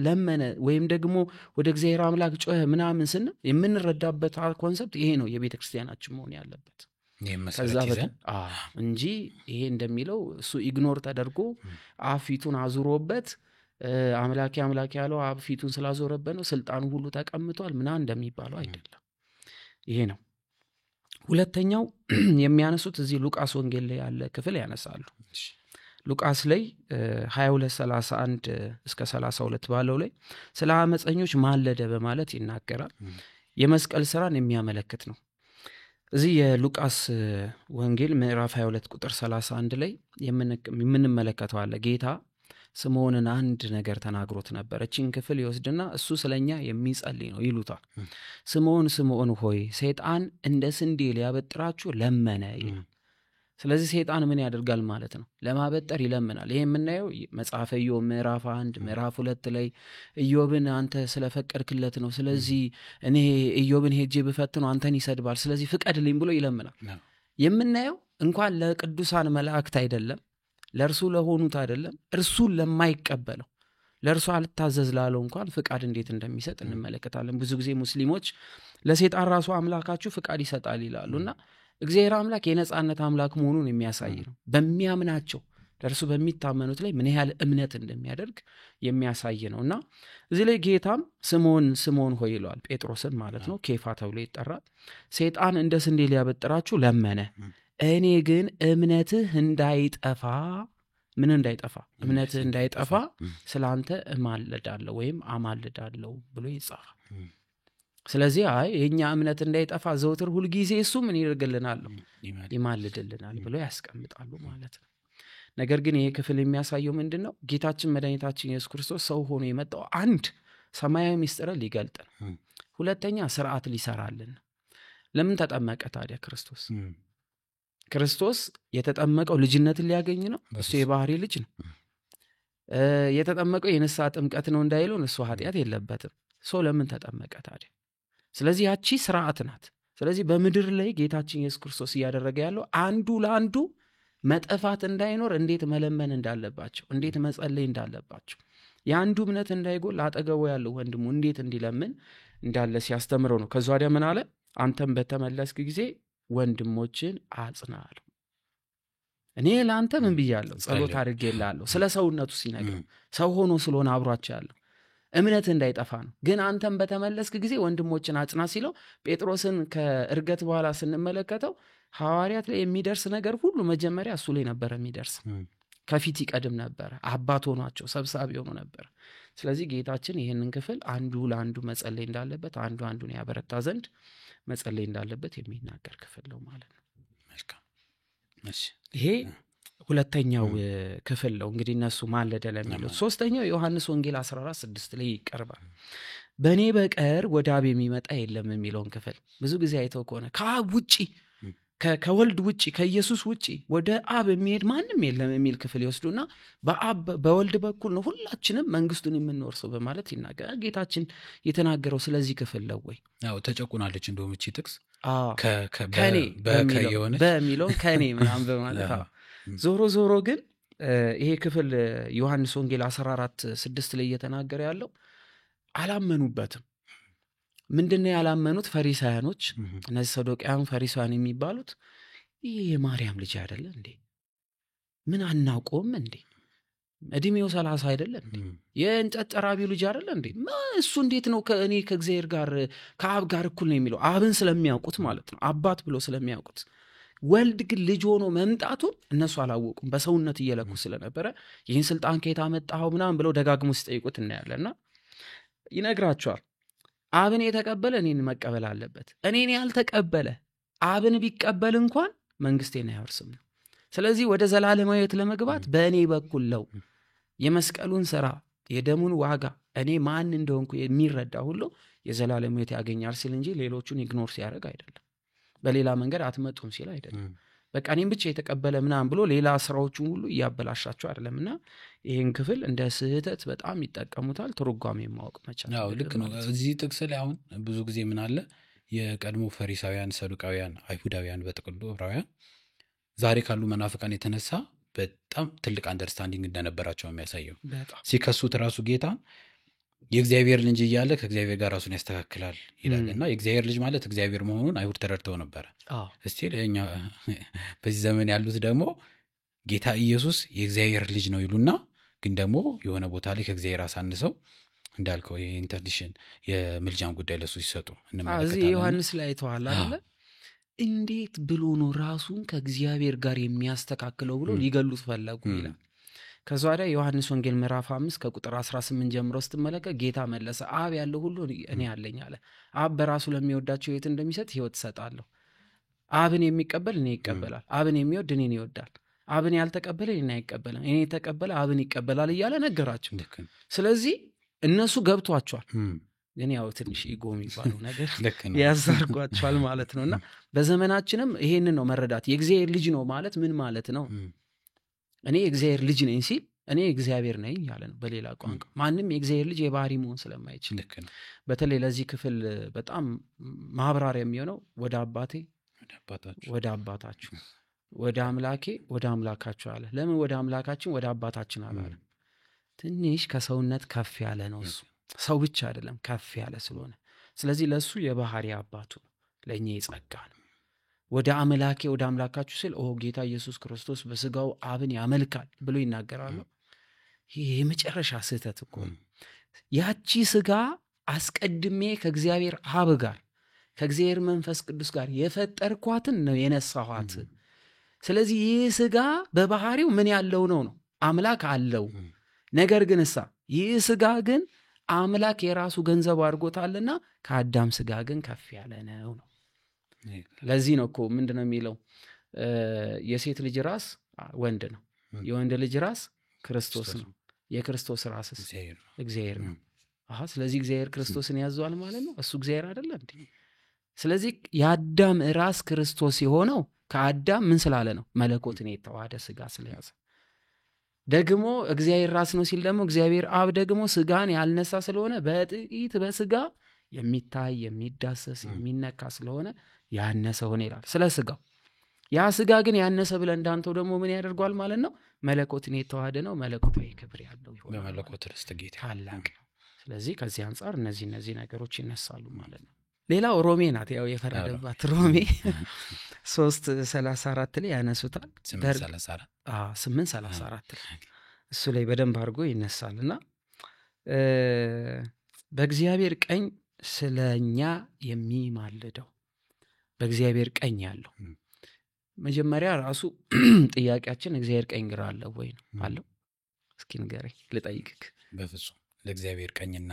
A: ለመነ ወይም ደግሞ ወደ እግዚአብሔር አምላክ ጮኸ ምናምን ስንል የምንረዳበት ኮንሰፕት ይሄ ነው የቤተ ክርስቲያናችን መሆን ያለበት። እንጂ ይሄ እንደሚለው እሱ ኢግኖር ተደርጎ አብ ፊቱን አዙሮበት አምላኬ አምላኬ ያለው አብ ፊቱን ስላዞረበት ነው ስልጣኑ ሁሉ ተቀምጧል ምናምን እንደሚባለው አይደለም። ይሄ ነው። ሁለተኛው የሚያነሱት እዚህ ሉቃስ ወንጌል ላይ ያለ ክፍል ያነሳሉ። ሉቃስ ላይ 22:31 እስከ 32 ባለው ላይ ስለ አመፀኞች ማለደ በማለት ይናገራል። የመስቀል ስራን የሚያመለክት ነው። እዚህ የሉቃስ ወንጌል ምዕራፍ 22 ቁጥር 31 ላይ የምንመለከተው አለ። ጌታ ስምዖንን አንድ ነገር ተናግሮት ነበር። እቺን ክፍል ይወስድና እሱ ስለኛ የሚጸልይ ነው ይሉታል። ስምዖን ስምዖን ሆይ ሰይጣን እንደ ስንዴ ሊያበጥራችሁ ለመነ ይላል። ስለዚህ ሰይጣን ምን ያደርጋል ማለት ነው? ለማበጠር ይለምናል። ይሄ የምናየው መጽሐፈ ኢዮብ ምዕራፍ 1 ምዕራፍ 2 ላይ ኢዮብን አንተ ስለፈቀድክለት ነው፣ ስለዚህ እኔ ኢዮብን ሄጄ ብፈትነው አንተን ይሰድባል፣ ስለዚህ ፍቀድልኝ ብሎ ይለምናል። የምናየው እንኳን ለቅዱሳን መላእክት አይደለም፣ ለእርሱ ለሆኑት አይደለም፣ እርሱን ለማይቀበለው ለእርሱ አልታዘዝ ላለው እንኳን ፍቃድ እንዴት እንደሚሰጥ እንመለከታለን። ብዙ ጊዜ ሙስሊሞች ለሰይጣን ራሱ አምላካችሁ ፍቃድ ይሰጣል ይላሉና እግዚአብሔር አምላክ የነጻነት አምላክ መሆኑን የሚያሳይ ነው። በሚያምናቸው ለእርሱ በሚታመኑት ላይ ምን ያህል እምነት እንደሚያደርግ የሚያሳይ ነውና እዚህ ላይ ጌታም ስምዖን ስምዖን ሆይ ይለዋል፣ ጴጥሮስን ማለት ነው። ኬፋ ተብሎ ይጠራል። ሰይጣን እንደ ስንዴ ሊያበጥራችሁ ለመነ፣ እኔ ግን እምነትህ እንዳይጠፋ ምን እንዳይጠፋ እምነት እንዳይጠፋ ስላንተ እማልዳለሁ ወይም አማልዳለሁ ብሎ ይጻፋል። ስለዚህ የኛ እምነት እንዳይጠፋ ዘውትር ሁሉ ጊዜ እሱ ምን ይርግልናል ይማልድልናል ብሎ ያስቀምጣሉ ማለት ነው። ነገር ግን ይሄ ክፍል የሚያሳየው ምንድነው? ጌታችን መድኃኒታችን ኢየሱስ ክርስቶስ ሰው ሆኖ የመጣው አንድ ሰማያዊ ምስጢር ሊገልጥ ነው። ሁለተኛ ስርዓት ሊሰራልን። ለምን ተጠመቀ ታዲያ ክርስቶስ? ክርስቶስ የተጠመቀው ልጅነትን ሊያገኝ ነው። እሱ የባህሪ ልጅ ነው። የተጠመቀው የንስሐ ጥምቀት ነው እንዳይሉን እሱ ኃጢአት የለበትም። ሰው ለምን ተጠመቀ ታዲያ? ስለዚህ ያቺ ስርዓት ናት። ስለዚህ በምድር ላይ ጌታችን ኢየሱስ ክርስቶስ እያደረገ ያለው አንዱ ለአንዱ መጠፋት እንዳይኖር እንዴት መለመን እንዳለባቸው፣ እንዴት መጸለይ እንዳለባቸው፣ የአንዱ እምነት እንዳይጎል አጠገቡ ያለው ወንድሙ እንዴት እንዲለምን እንዳለ ሲያስተምረው ነው። ከዛ ወዲያ ምን አለ? አንተም በተመለስክ ጊዜ ወንድሞችን አጽና አለው። እኔ ለአንተ ምን ብያለሁ? ጸሎት አድርጌልሃለሁ። ስለ ሰውነቱ ሲነግረው ሰው ሆኖ ስለሆነ አብሯቸው ያለው እምነት እንዳይጠፋ ነው። ግን አንተም በተመለስክ ጊዜ ወንድሞችን አጽና ሲለው ጴጥሮስን ከእርገት በኋላ ስንመለከተው ሐዋርያት ላይ የሚደርስ ነገር ሁሉ መጀመሪያ እሱ ላይ ነበር የሚደርስ። ከፊት ይቀድም ነበር። አባት ሆኗቸው ሰብሳቢ ሆኖ ነበር። ስለዚህ ጌታችን ይህንን ክፍል አንዱ ለአንዱ መጸለይ እንዳለበት፣ አንዱ አንዱን ያበረታ ዘንድ መጸለይ እንዳለበት የሚናገር ክፍል ነው ማለት ነው።
B: መልካም።
A: ይሄ ሁለተኛው ክፍል ነው። እንግዲህ እነሱ ማለደ ለሚለው ሶስተኛው ዮሐንስ ወንጌል 14:6 ላይ ይቀርባል። በእኔ በቀር ወደ አብ የሚመጣ የለም የሚለውን ክፍል ብዙ ጊዜ አይተው ከሆነ ከአብ ውጪ ከወልድ ውጪ ከኢየሱስ ውጪ ወደ አብ የሚሄድ ማንም የለም የሚል ክፍል ይወስዱና በአብ በወልድ በኩል ነው ሁላችንም መንግስቱን የምንወርሰው በማለት ይናገራል። ጌታችን የተናገረው ስለዚህ ክፍል ነው ወይ?
B: አዎ ተጨቁናለች። እንደውም እቺ ጥቅስ
A: ከኔ በሚለው ከኔ ምናምን በማለት ዞሮ ግን ይሄ ክፍል ዮሐንስ ወንጌል 14:6 ላይ እየተናገረ ያለው አላመኑበትም። ምንድነው ያላመኑት? ፈሪሳውያኖች፣ እነዚህ ሰዶቃውያን ፈሪሳውያን የሚባሉት ይሄ የማርያም ልጅ አይደለ እንዴ? ምን አናውቀውም እንዴ? እድሜው 30 አይደለ እንዴ? የእንጨት ጠራቢው ልጅ አይደለ እንዴ? እሱ እንዴት ነው ከእኔ ከእግዚአብሔር ጋር ከአብ ጋር እኩል ነው የሚለው? አብን ስለሚያውቁት ማለት ነው፣ አባት ብሎ ስለሚያውቁት። ወልድ ግን ልጅ ሆኖ መምጣቱን እነሱ አላወቁም። በሰውነት እየለኩ ስለነበረ ይህን ስልጣን ከየት አመጣኸው ምናምን ብለው ደጋግሞ ሲጠይቁት እናያለና ይነግራቸዋል። አብን የተቀበለ እኔን መቀበል አለበት። እኔን ያልተቀበለ አብን ቢቀበል እንኳን መንግስቴን አይወርስም ነው። ስለዚህ ወደ ዘላለማዊ ሕይወት ለመግባት በእኔ በኩል ነው። የመስቀሉን ሥራ የደሙን ዋጋ እኔ ማን እንደሆንኩ የሚረዳ ሁሉ የዘላለማዊ ሕይወት ያገኛል ሲል እንጂ ሌሎቹን ኢግኖር ሲያደርግ አይደለም። በሌላ መንገድ አትመጡም ሲል አይደለም። በቃ እኔም ብቻ የተቀበለ ምናምን ብሎ ሌላ ስራዎቹን ሁሉ እያበላሻቸው አይደለምና ይህን ክፍል እንደ ስህተት በጣም ይጠቀሙታል። ትርጓሜ ማወቅ መቻል።
B: አዎ ልክ ነው። እዚህ ጥቅስ ላይ አሁን ብዙ ጊዜ ምን አለ የቀድሞ ፈሪሳውያን፣ ሰዱቃውያን፣ አይሁዳውያን በጥቅሉ ዕብራውያን ዛሬ ካሉ መናፍቃን የተነሳ በጣም ትልቅ አንደርስታንዲንግ እንደነበራቸው የሚያሳየው። ሲከሱት ራሱ ጌታ የእግዚአብሔር ልጅ እያለ ከእግዚአብሔር ጋር ራሱን ያስተካክላል ይላልና የእግዚአብሔር ልጅ ማለት እግዚአብሔር መሆኑን አይሁድ ተረድተው ነበር። እስቲ ለኛ በዚህ ዘመን ያሉት ደግሞ ጌታ ኢየሱስ የእግዚአብሔር ልጅ ነው ይሉና ግን ደግሞ የሆነ ቦታ ላይ ከእግዚአብሔር አሳንሰው እንዳልከው የኢንተርዲሽን የምልጃን ጉዳይ ለሱ ሲሰጡ እንመለከታለን።
A: እዚህ ዮሐንስ ላይ ተዋላ አይደለ? እንዴት ብሎ ነው ራሱን ከእግዚአብሔር ጋር የሚያስተካክለው ብሎ ሊገሉት ፈለጉ ይላል። ከዛ ወዲያ ዮሐንስ ወንጌል ምዕራፍ 5 ከቁጥር 18 ጀምሮ ስትመለከት ጌታ መለሰ፣ አብ ያለው ሁሉ እኔ አለኝ አለ። አብ በራሱ ለሚወዳቸው ሕይወት እንደሚሰጥ ሕይወት እሰጣለሁ። አብን የሚቀበል እኔ ይቀበላል፣ አብን የሚወድ እኔን ይወዳል። አብን ያልተቀበለ እኔን አይቀበልም፣ እኔ የተቀበለ አብን ይቀበላል እያለ ነገራቸው። ስለዚህ እነሱ ገብቷቸዋል። ግን ያው ትንሽ ኢጎ የሚባለው ነገር ያዛርጓቸዋል ማለት ነውና በዘመናችንም ይሄንን ነው መረዳት። የእግዚአብሔር ልጅ ነው ማለት ምን ማለት ነው? እኔ የእግዚአብሔር ልጅ ነኝ ሲል እኔ እግዚአብሔር ነኝ ያለ ነው በሌላ ቋንቋ። ማንም የእግዚአብሔር ልጅ የባህሪ መሆን ስለማይችል በተለይ ለዚህ ክፍል በጣም ማብራሪያ የሚሆነው ወደ አባቴ ወደ አባታችሁ፣ ወደ አምላኬ ወደ አምላካችሁ አለ። ለምን ወደ አምላካችን ወደ አባታችን አላለ? ትንሽ ከሰውነት ከፍ ያለ ነው እሱ። ሰው ብቻ አይደለም ከፍ ያለ ስለሆነ፣ ስለዚህ ለሱ የባህሪ አባቱ ለኛ የጸጋ ነው። ወደ አምላኬ ወደ አምላካችሁ ሲል ጌታ ኢየሱስ ክርስቶስ በስጋው አብን ያመልካል ብሎ ይናገራሉ። ይሄ የመጨረሻ ስህተት እኮ ነው። ያቺ ስጋ አስቀድሜ ከእግዚአብሔር አብ ጋር ከእግዚአብሔር መንፈስ ቅዱስ ጋር የፈጠርኳትን ነው የነሳኋት። ስለዚህ ይህ ስጋ በባህሪው ምን ያለው ነው? አምላክ አለው። ነገር ግን ይህ ስጋ ግን አምላክ የራሱ ገንዘብ አድርጎታልና ከአዳም ስጋ ግን ከፍ ያለ ነው። ለዚህ ነው እኮ ምንድነው የሚለው የሴት ልጅ ራስ ወንድ ነው፣ የወንድ ልጅ ራስ ክርስቶስ ነው፣ የክርስቶስ ራስ እግዚአብሔር ነው። ስለዚህ እግዚአብሔር ክርስቶስን ያዘዋል ማለት ነው። እሱ እግዚአብሔር አይደለ እንዴ? ስለዚህ የአዳም ራስ ክርስቶስ የሆነው ከአዳም ምን ስላለ ነው? መለኮትን የተዋሃደ ስጋ ስለያዘ። ደግሞ እግዚአብሔር ራስ ነው ሲል ደግሞ እግዚአብሔር አብ ደግሞ ስጋን ያልነሳ ስለሆነ በጥቂት በስጋ የሚታይ የሚዳሰስ የሚነካ ስለሆነ ያነሰ ሆነ ይላል ስለ ስጋው። ያ ስጋ ግን ያነሰ ብለን እንዳንተው ደግሞ ምን ያደርጓል ማለት ነው? መለኮትን የተዋሃደ ነው፣ መለኮታዊ ክብር ያለው ይሆናል፣
B: በመለኮት ርስት ጌታ
A: ታላቅ ነው። ስለዚህ ከዚህ አንጻር እነዚህ ነገሮች ይነሳሉ ማለት ነው። ሌላው ሮሜ ናት፣ ያው የፈረደባት ሮሜ 3:34 ላይ ያነሱታል። 8:34 ላይ እሱ ላይ በደንብ አድርጎ ይነሳልና በእግዚአብሔር ቀኝ ስለኛ የሚማልደው በእግዚአብሔር ቀኝ ያለው መጀመሪያ ራሱ ጥያቄያችን እግዚአብሔር ቀኝ ግራ አለው ወይ ነው አለው። እስኪ ንገረኝ ልጠይቅክ።
B: በፍጹም ለእግዚአብሔር ቀኝና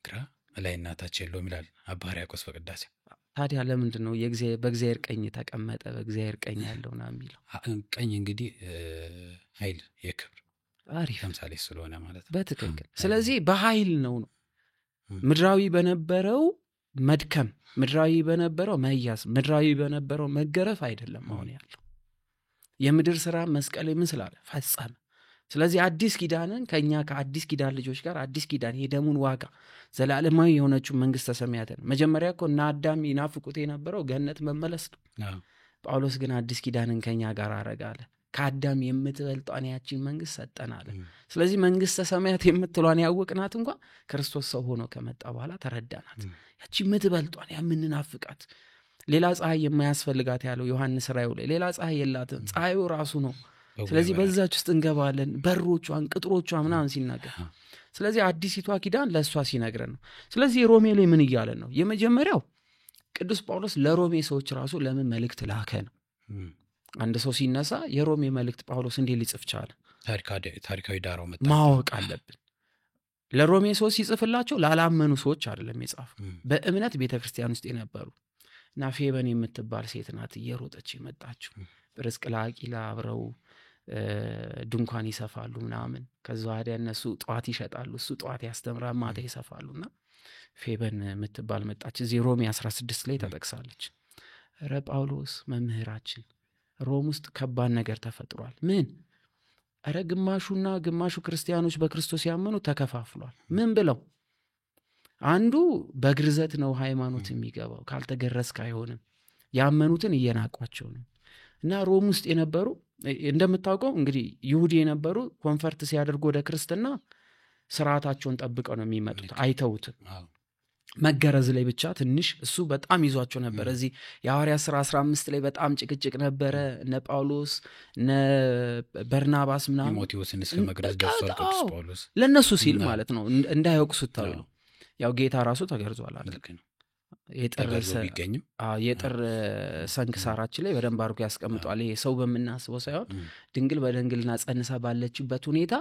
B: ግራ ላይና ታች የለውም ይላል አባ ሕርያቆስ በቅዳሴ።
A: ታዲያ ለምንድን ነው በእግዚአብሔር ቀኝ ተቀመጠ በእግዚአብሔር ቀኝ ያለውና የሚለው?
B: ቀኝ እንግዲህ ኃይል የክብር
A: አሪፍ
B: ተምሳሌ ስለሆነ ማለት ነው።
A: በትክክል ስለዚህ በኃይል ነው። ምድራዊ በነበረው መድከም፣ ምድራዊ በነበረው መያዝ፣ ምድራዊ በነበረው መገረፍ አይደለም አሁን ያለው። የምድር ስራ መስቀል ምን ስላለ ፈጸመ። ስለዚህ አዲስ ኪዳንን ከኛ ከአዲስ ኪዳን ልጆች ጋር አዲስ ኪዳን የደሙን ዋጋ ዘላለማዊ የሆነችው መንግስተ ሰማያትን መጀመሪያ እኮ እና አዳም ይናፍቁት የነበረው ገነት መመለስ ነው። ጳውሎስ ግን አዲስ ኪዳንን ከኛ ጋር አረጋለ። ከአዳም የምትበልጧን ያቺን መንግስት ሰጠናል። ስለዚህ መንግስተ ሰማያት የምትሏን ያወቅናት እንኳን ክርስቶስ ሰው ሆኖ ከመጣ በኋላ ተረዳናት። ያቺ የምትበልጧን ያምንናፍቃት ሌላ ፀሐይ የማያስፈልጋት ያለው ዮሐንስ ራእዩ ላይ ሌላ ፀሐይ የላትም፣ ፀሐዩ ራሱ ነው። ስለዚህ በዛች ውስጥ እንገባለን። በሮቿን ቅጥሮቿን ምናምን ሲናገር ስለዚህ አዲሲቷ ኪዳን ለእሷ ሲነግረን ነው። ስለዚህ ሮሜ ላይ ምን እያለን ነው? የመጀመሪያው ቅዱስ ጳውሎስ ለሮሜ ሰዎች ራሱ ለምን መልእክት ላከ ነው። አንድ ሰው ሲነሳ የሮሜ መልእክት ጳውሎስ እንዴት ሊጽፍ ቻለ?
B: ታሪካዊ ዳራው
A: ማወቅ አለብን። ለሮሜ ሰዎች ሲጽፍላቸው ላላመኑ ሰዎች አይደለም የጻፈው፣ በእምነት ቤተክርስቲያን ውስጥ የነበሩ እና ፌበን የምትባል ሴት ናት እየሮጠች የመጣችው። ጵርስቅላ አቂላ አብረው ድንኳን ይሰፋሉ ምናምን። ከዛ ወዲያ እነሱ ጧት ይሸጣሉ፣ እሱ ጧት ያስተምራል፣ ማታ ይሰፋሉና ፌበን የምትባል መጣች። እዚህ ሮሜ 16 ላይ ተጠቅሳለች። ኧረ ጳውሎስ መምህራችን ሮም ውስጥ ከባድ ነገር ተፈጥሯል። ምን? ኧረ ግማሹ ክርስቲያኖች በክርስቶስ ያመኑ ተከፋፍሏል። ምን ብለው? አንዱ በግርዘት ነው ሃይማኖት የሚገባው፣ ካልተገረዝክ አይሆንም። ያመኑትን እየናቋቸው ነው። እና ሮም ውስጥ የነበሩ እንደምታውቀው እንግዲህ ይሁዲ የነበሩ ኮንፈርት ሲያደርጉ ወደ ክርስትና ስርዓታቸውን ጠብቀው ነው የሚመጡት። አይተውትም። መገረዝ ላይ ብቻ ትንሽ እሱ በጣም ይዟቸው ነበር። እዚህ የሐዋርያት ሥራ 15 ላይ በጣም ጭቅጭቅ ነበረ። እነ ጳውሎስ እነ በርናባስ ምናምን
B: ጢሞቴዎስን እስከ መግረዝ ደርሷል ቅዱስ ጳውሎስ
A: ለነሱ ሲል ማለት ነው እንዳይወቅሱት ተብሎ። ያው ጌታ ራሱ ተገርዟል አይደል? የጥር ሰንክሳራችን ላይ በደንብ አድርጎ ያስቀምጧል። ይሄ ሰው በምናስበው ሳይሆን ድንግል በድንግልና ጸንሳ ባለችበት ሁኔታ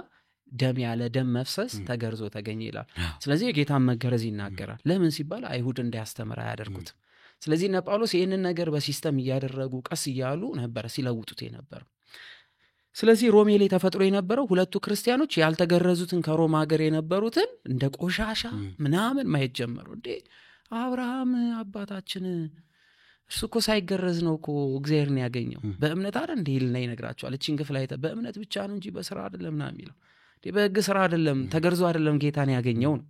A: ደም ያለ ደም መፍሰስ ተገርዞ ተገኘ ይላል። ስለዚህ የጌታን መገረዝ ይናገራል። ለምን ሲባል አይሁድ እንዳያስተምር አያደርጉትም። ስለዚህ እነ ጳውሎስ ይህንን ነገር በሲስተም እያደረጉ ቀስ እያሉ ነበረ ሲለውጡት የነበረው። ስለዚህ ሮሜ ላይ ተፈጥሮ የነበረው ሁለቱ ክርስቲያኖች ያልተገረዙትን ከሮም ሀገር የነበሩትን እንደ ቆሻሻ ምናምን ማየት ጀመሩ። እንዴ አብርሃም አባታችን እሱ እኮ ሳይገረዝ ነው እኮ እግዚአብሔርን ያገኘው፣ በእምነት አይደል እንዴ ይልና ይነግራቸዋል። እቺን ክፍል አይተ በእምነት ብቻ ነው እንጂ በስራ አይደለም ና የሚለው። በሕግ ስራ አይደለም፣ ተገርዞ አይደለም ጌታን ያገኘው ነው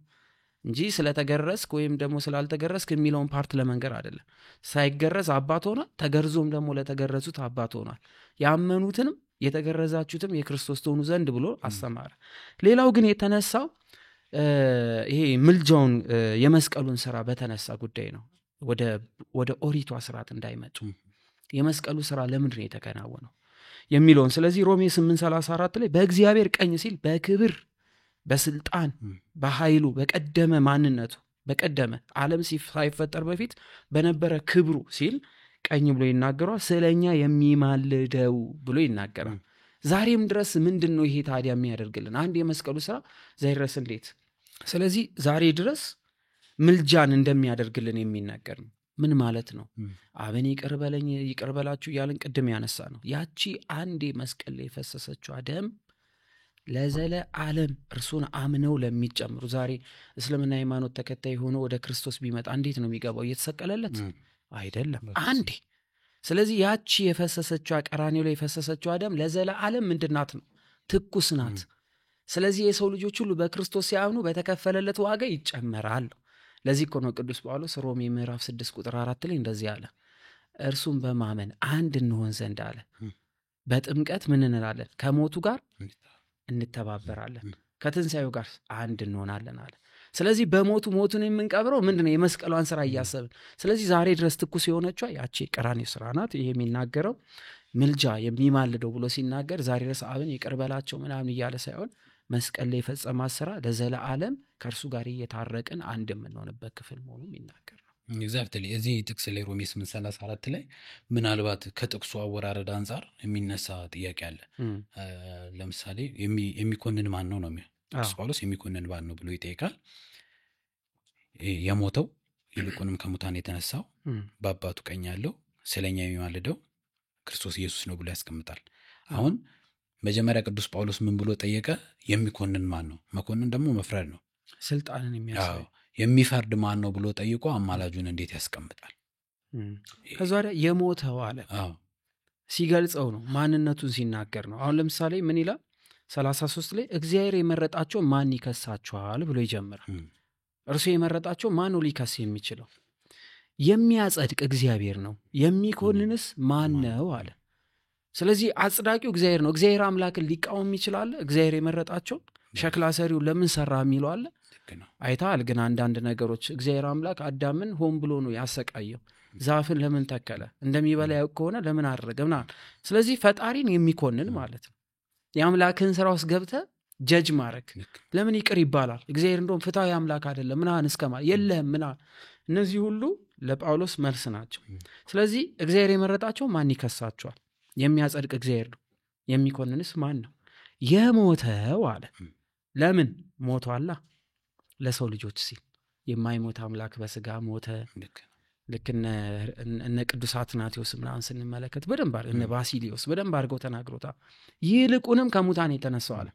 A: እንጂ ስለተገረዝክ ወይም ደግሞ ስላልተገረዝክ የሚለውን ፓርት ለመንገር አይደለም። ሳይገረዝ አባት ሆኗል፣ ተገርዞም ደግሞ ለተገረዙት አባት ሆኗል። ያመኑትንም የተገረዛችሁትም የክርስቶስ ትሆኑ ዘንድ ብሎ አስተማረ። ሌላው ግን የተነሳው ይሄ ምልጃውን የመስቀሉን ስራ በተነሳ ጉዳይ ነው። ወደ ኦሪቷ ስርዓት እንዳይመጡ የመስቀሉ ስራ ለምንድን ነው የተከናወነው የሚለውን። ስለዚህ ሮሜ 8:34 ላይ በእግዚአብሔር ቀኝ ሲል በክብር በስልጣን በኃይሉ በቀደመ ማንነቱ በቀደመ ዓለም ሳይፈጠር በፊት በነበረ ክብሩ ሲል ቀኝ ብሎ ይናገራል። ስለኛ የሚማልደው ብሎ ይናገራል። ዛሬም ድረስ ምንድነው ይሄ ታዲያ የሚያደርግልን? አንድ የመስቀሉ ስራ ዛሬ ድረስ እንዴት? ስለዚህ ዛሬ ድረስ ምልጃን እንደሚያደርግልን የሚናገር ነው። ምን ማለት ነው? አብን ይቅር በለኝ ይቅር በላችሁ እያልን ቅድም ያነሳ ነው። ያቺ አንዴ መስቀል ላይ የፈሰሰችው ደም ለዘለ ዓለም እርሱን አምነው ለሚጨምሩ ዛሬ እስልምና ሃይማኖት ተከታይ ሆኖ ወደ ክርስቶስ ቢመጣ እንዴት ነው የሚገባው? እየተሰቀለለት አይደለም፣ አንዴ። ስለዚህ ያቺ የፈሰሰችው ቀራንዮ ላይ የፈሰሰችው ደም ለዘለ ዓለም ምንድናት ነው? ትኩስ ናት። ስለዚህ የሰው ልጆች ሁሉ በክርስቶስ ሲያምኑ በተከፈለለት ዋጋ ይጨመራል። ለዚህ እኮ ነው ቅዱስ ጳውሎስ ሮሜ ምዕራፍ 6 ቁጥር 4 ላይ እንደዚህ አለ፣ እርሱም በማመን አንድ እንሆን ዘንድ አለ በጥምቀት ምን እንላለን? ከሞቱ ጋር እንተባበራለን፣ ከትንሣኤው ጋር አንድ እንሆናለን አለ። ስለዚህ በሞቱ ሞቱን የምንቀብረው ምንድነው? የመስቀሏን ስራ እያሰብን። ስለዚህ ዛሬ ድረስ ትኩስ የሆነችው ያቺ ቀራንዮ ስራ ናት። ይሄ የሚናገረው ምልጃ የሚማልደው ብሎ ሲናገር ዛሬ ድረስ አብን ይቅር በላቸው ምናምን እያለ ሳይሆን መስቀል ላይ የፈጸማት ስራ ለዘለዓለም ከእርሱ ጋር እየታረቅን አንድ የምንሆንበት ክፍል መሆኑ የሚናገር ነው።
B: ኤግዛክትሊ። እዚህ ጥቅስ ላይ ሮሜ 8:34 ላይ ምናልባት ከጥቅሱ አወራረድ አንጻር የሚነሳ ጥያቄ አለ። ለምሳሌ የሚኮንን ማን ነው የሚለው ቅዱስ ጳውሎስ የሚኮንን ማን ነው ብሎ ይጠይቃል። የሞተው ይልቁንም ከሙታን የተነሳው በአባቱ ቀኝ ያለው ስለኛ የሚማልደው ክርስቶስ ኢየሱስ ነው ብሎ ያስቀምጣል። አሁን መጀመሪያ ቅዱስ ጳውሎስ ምን ብሎ ጠየቀ? የሚኮንን ማን ነው? መኮንን ደግሞ መፍረድ ነው፣
A: ስልጣንን የሚያሳይ።
B: የሚፈርድ ማን ነው ብሎ ጠይቆ አማላጁን እንዴት ያስቀምጣል?
A: ከዛ ወዲያ የሞተው አለ ሲገልጸው ነው፣ ማንነቱን ሲናገር ነው። አሁን ለምሳሌ ምን ይላል 33 ላይ እግዚአብሔር የመረጣቸው ማን ይከሳቸዋል ብሎ ይጀምራል። እርሱ የመረጣቸው ማን ነው ሊከስ የሚችለው? የሚያጸድቅ እግዚአብሔር ነው፣ የሚኮንንስ ማን ነው አለ። ስለዚህ አጽዳቂው እግዚአብሔር ነው። እግዚአብሔር አምላክን ሊቃወም ይችላል? እግዚአብሔር የመረጣቸው ሸክላ ሰሪው ለምን ሰራ የሚለው አለ? አይታል። ግን አንዳንድ ነገሮች እግዚአብሔር አምላክ አዳምን ሆን ብሎ ነው ያሰቃየው። ዛፍን ለምን ተከለ? እንደሚበላ ያውቅ ከሆነ ለምን አደረገ ምናምን። ስለዚህ ፈጣሪን የሚኮንን ማለት ነው። የአምላክን ስራ ውስጥ ገብተህ ጀጅ ማድረግ ለምን ይቅር ይባላል? እግዚአብሔር እንደውም ፍትሃዊ አምላክ አይደለም ምናምን እስከማ የለህም ምናምን። እነዚህ ሁሉ ለጳውሎስ መልስ ናቸው። ስለዚህ እግዚአብሔር የመረጣቸው ማን ይከሳቸዋል? የሚያጸድቅ እግዚአብሔር ነው፣ የሚኮንንስ ማን ነው? የሞተው አለ። ለምን ሞቷላ? ለሰው ልጆች ሲል። የማይሞት አምላክ በስጋ ሞተ። ልክ እነ ቅዱስ አትናቴዎስ ምናምን ስንመለከት በደንብ እነ ባሲሊዮስ በደንብ አድርገው ተናግሮታል። ይልቁንም ከሙታን የተነሳው አለ።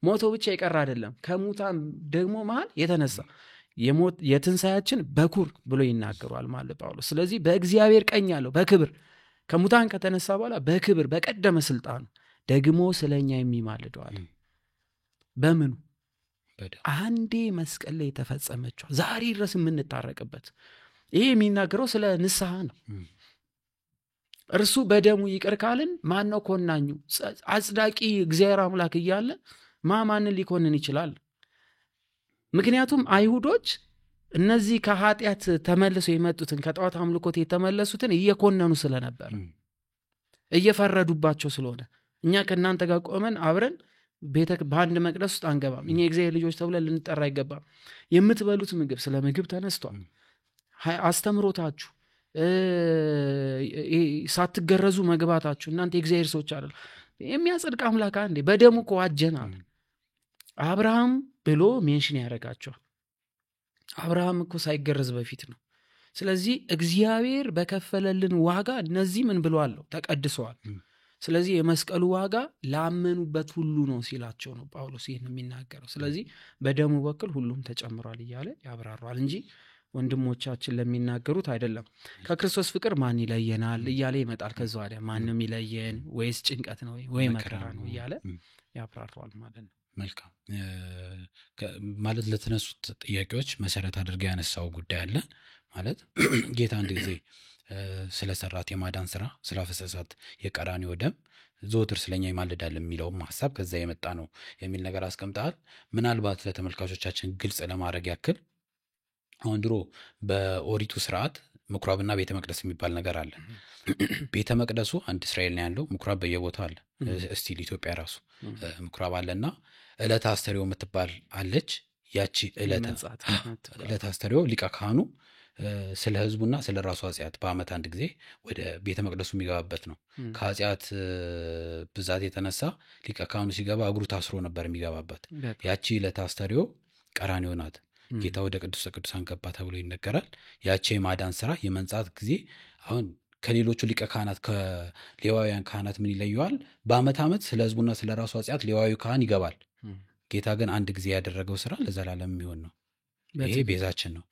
A: ሞቶ ብቻ ይቀር አይደለም፣ ከሙታን ደግሞ መሃል የተነሳ የትንሣኤያችን በኩር ብሎ ይናገሯል ማለት ጳውሎስ። ስለዚህ በእግዚአብሔር ቀኝ ያለው በክብር ከሙታን ከተነሳ በኋላ በክብር በቀደመ ስልጣኑ ደግሞ ስለኛ የሚማልደዋል። በምኑ? አንዴ መስቀል ላይ የተፈጸመችው ዛሬ ድረስ የምንታረቅበት። ይሄ የሚናገረው ስለ ንስሐ ነው። እርሱ በደሙ ይቅር ካልን ማን ነው ኮናኙ? አጽዳቂ እግዚአብሔር አምላክ እያለ ማንን ሊኮንን ይችላል? ምክንያቱም አይሁዶች እነዚህ ከኃጢአት ተመልሰው የመጡትን ከጣዖት አምልኮት የተመለሱትን እየኮነኑ ስለነበር እየፈረዱባቸው ስለሆነ እኛ ከእናንተ ጋር ቆመን አብረን በአንድ መቅደስ ውስጥ አንገባም፣ እኛ የእግዚአብሔር ልጆች ተብለን ልንጠራ አይገባም፣ የምትበሉት ምግብ ስለ ምግብ ተነስቷል፣ አስተምሮታችሁ ሳትገረዙ መግባታችሁ እናንተ የእግዚአብሔር ሰዎች አይደል። የሚያጸድቅ አምላክ አንዴ በደሙ እኮ ዋጀናል። አብርሃም ብሎ ሜንሽን ያደርጋቸዋል። አብርሃም እኮ ሳይገረዝ በፊት ነው። ስለዚህ እግዚአብሔር በከፈለልን ዋጋ እነዚህ ምን ብለዋል? ተቀድሰዋል። ስለዚህ የመስቀሉ ዋጋ ላመኑበት ሁሉ ነው ሲላቸው ነው ጳውሎስ ይህን የሚናገረው። ስለዚህ በደሙ በኩል ሁሉም ተጨምሯል እያለ ያብራራዋል እንጂ ወንድሞቻችን ለሚናገሩት አይደለም። ከክርስቶስ ፍቅር ማን ይለየናል እያለ ይመጣል። ከዛ ወዲያ ማንም ይለየን ወይስ ጭንቀት ነው ወይ መከራ ነው እያለ ያብራራዋል ማለት ነው።
B: መልካም ማለት ለተነሱት ጥያቄዎች መሰረት አድርገው ያነሳው ጉዳይ አለ ማለት ጌታ አንድ ጊዜ ስለሰራት የማዳን ስራ ስላፈሰሳት የቀራንዮ ደም ዘወትር ስለኛ ይማልዳል የሚለውም ሐሳብ ከዛ የመጣ ነው የሚል ነገር አስቀምጠዋል። ምናልባት ለተመልካቾቻችን ግልጽ ለማድረግ ያክል አሁን ድሮ በኦሪቱ ስርዓት ምኩራብና ቤተ መቅደስ የሚባል ነገር አለ። ቤተ መቅደሱ አንድ እስራኤል ነው ያለው፣ ምኩራብ በየቦታው አለ። እስቲል ኢትዮጵያ ራሱ ምኩራብ አለና ዕለተ አስተርእዮ የምትባል አለች። ያቺ ዕለተ አስተርእዮ ሊቀ ካህኑ ስለ ህዝቡና ስለ ራሱ ኃጢአት በአመት አንድ ጊዜ ወደ ቤተ መቅደሱ የሚገባበት ነው። ከኃጢአት ብዛት የተነሳ ሊቀ ካህኑ ሲገባ እግሩ ታስሮ ነበር የሚገባበት። ያቺ ለታስተሪዮ ቀራንዮ ናት። ጌታ ወደ ቅዱስ ቅዱሳን ገባ ተብሎ ይነገራል። ያቺ የማዳን ስራ የመንጻት ጊዜ አሁን ከሌሎቹ ሊቀ ካህናት ከሌዋውያን ካህናት ምን ይለየዋል? በአመት አመት ስለ ህዝቡና ስለ ራሱ ኃጢአት ሌዋዊ ካህን ይገባል። ጌታ ግን አንድ ጊዜ ያደረገው ስራ ለዘላለም የሚሆን ነው። ይሄ ቤዛችን ነው።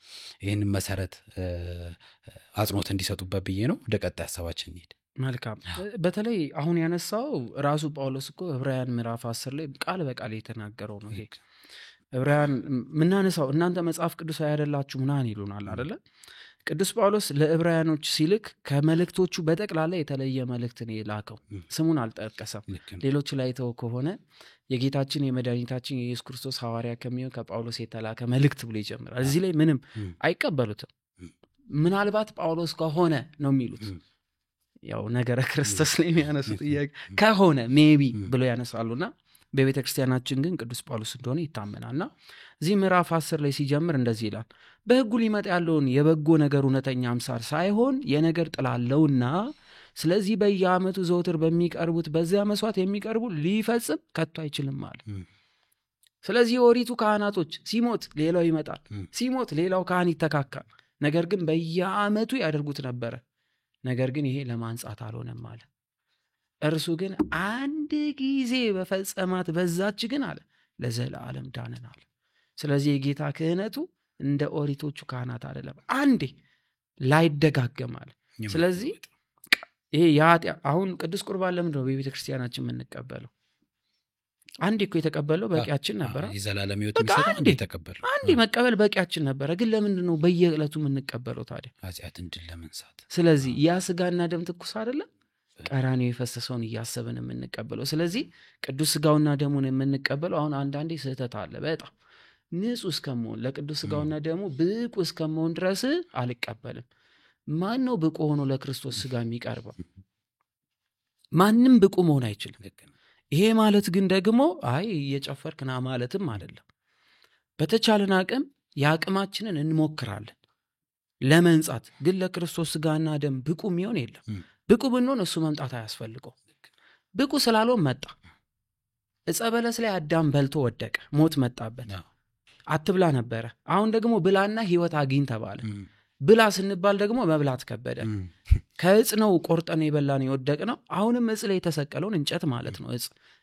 B: ይህን መሰረት አጽንኦት እንዲሰጡበት ብዬ ነው። ወደ ቀጣይ ሀሳባችን እንሂድ።
A: መልካም። በተለይ አሁን ያነሳው ራሱ ጳውሎስ እኮ ዕብራውያን ምዕራፍ 10 ላይ ቃል በቃል የተናገረው ነው። ይሄ ዕብራውያን ምናነሳው እናንተ መጽሐፍ ቅዱስ አይደላችሁ ምናን ይሉናል አይደለ? ቅዱስ ጳውሎስ ለዕብራውያኖች ሲልክ ከመልእክቶቹ በጠቅላላ የተለየ መልእክት ነው የላከው። ስሙን አልጠቀሰም። ሌሎች ላይ ተው ከሆነ የጌታችን የመድኃኒታችን የኢየሱስ ክርስቶስ ሐዋርያ ከሚሆን ከጳውሎስ የተላከ መልእክት ብሎ ይጀምራል። እዚህ ላይ ምንም አይቀበሉትም። ምናልባት ጳውሎስ ከሆነ ነው የሚሉት። ያው ነገረ ክርስቶስ ላይ የሚያነሱት ከሆነ ሜቢ ብሎ ያነሳሉና በቤተ ክርስቲያናችን ግን ቅዱስ ጳውሎስ እንደሆነ ይታመናልና እዚህ ምዕራፍ 10 ላይ ሲጀምር እንደዚህ ይላል። በሕጉ ሊመጣ ያለውን የበጎ ነገር እውነተኛ አምሳል ሳይሆን የነገር ጥላለውና ስለዚህ በየዓመቱ ዘወትር በሚቀርቡት በዚያ መስዋዕት የሚቀርቡ ሊፈጽም ከቶ አይችልም ማለት። ስለዚህ የኦሪቱ ካህናቶች ሲሞት ሌላው ይመጣል፣ ሲሞት ሌላው ካህን ይተካካል። ነገር ግን በየዓመቱ ያደርጉት ነበረ። ነገር ግን ይሄ ለማንጻት አልሆነም ማለት። እርሱ ግን አንድ ጊዜ በፈጸማት በዛች ግን አለ ለዘላለም ዳነናል። ስለዚህ የጌታ ክህነቱ እንደ ኦሪቶቹ ካህናት አይደለም፣ አንዴ ላይደጋገማል። ስለዚህ ይሄ አሁን ቅዱስ ቁርባን ለምንድን ነው በቤተ ክርስቲያናችን የምንቀበለው? አንዴ እኮ የተቀበለው በቂያችን ነበር።
B: የዘላለም ሕይወት የሚሰጠው አንዴ ተቀበለው፣
A: አንዴ መቀበል በቂያችን ነበር። ግን ለምንድን ነው በየዕለቱ የምንቀበለው ታዲያ?
B: ኃጢአትን ድል ለመንሳት። ስለዚህ
A: ያ ስጋና ደም ትኩስ አይደለም? ቀራንዮ የፈሰሰውን እያሰብን የምንቀበለው። ስለዚህ ቅዱስ ስጋውና ደሙን የምንቀበለው አሁን አንዳንዴ ስህተት አለ። በጣም ንጹህ እስከመሆን ለቅዱስ ስጋውና ደሙ ብቁ እስከመሆን ድረስ አልቀበልም። ማን ነው ብቁ ሆኖ ለክርስቶስ ስጋ የሚቀርበው? ማንም ብቁ መሆን አይችልም። ይሄ ማለት ግን ደግሞ እየጨፈርክ ና ማለትም አይደለም። በተቻለን አቅም የአቅማችንን እንሞክራለን ለመንጻት። ግን ለክርስቶስ ስጋና ደም ብቁ የሚሆን የለም። ብቁ ብንሆን እሱ መምጣት አያስፈልገው። ብቁ ስላልሆን መጣ። ዕፀ በለስ ላይ አዳም በልቶ ወደቀ፣ ሞት መጣበት። አትብላ ነበረ። አሁን ደግሞ ብላና ሕይወት አግኝ ተባለ። ብላ ስንባል ደግሞ መብላት ከበደ። ከዕፅ ነው ቆርጠን የበላን የወደቅ ነው። አሁንም ዕፅ ላይ የተሰቀለውን እንጨት ማለት ነው።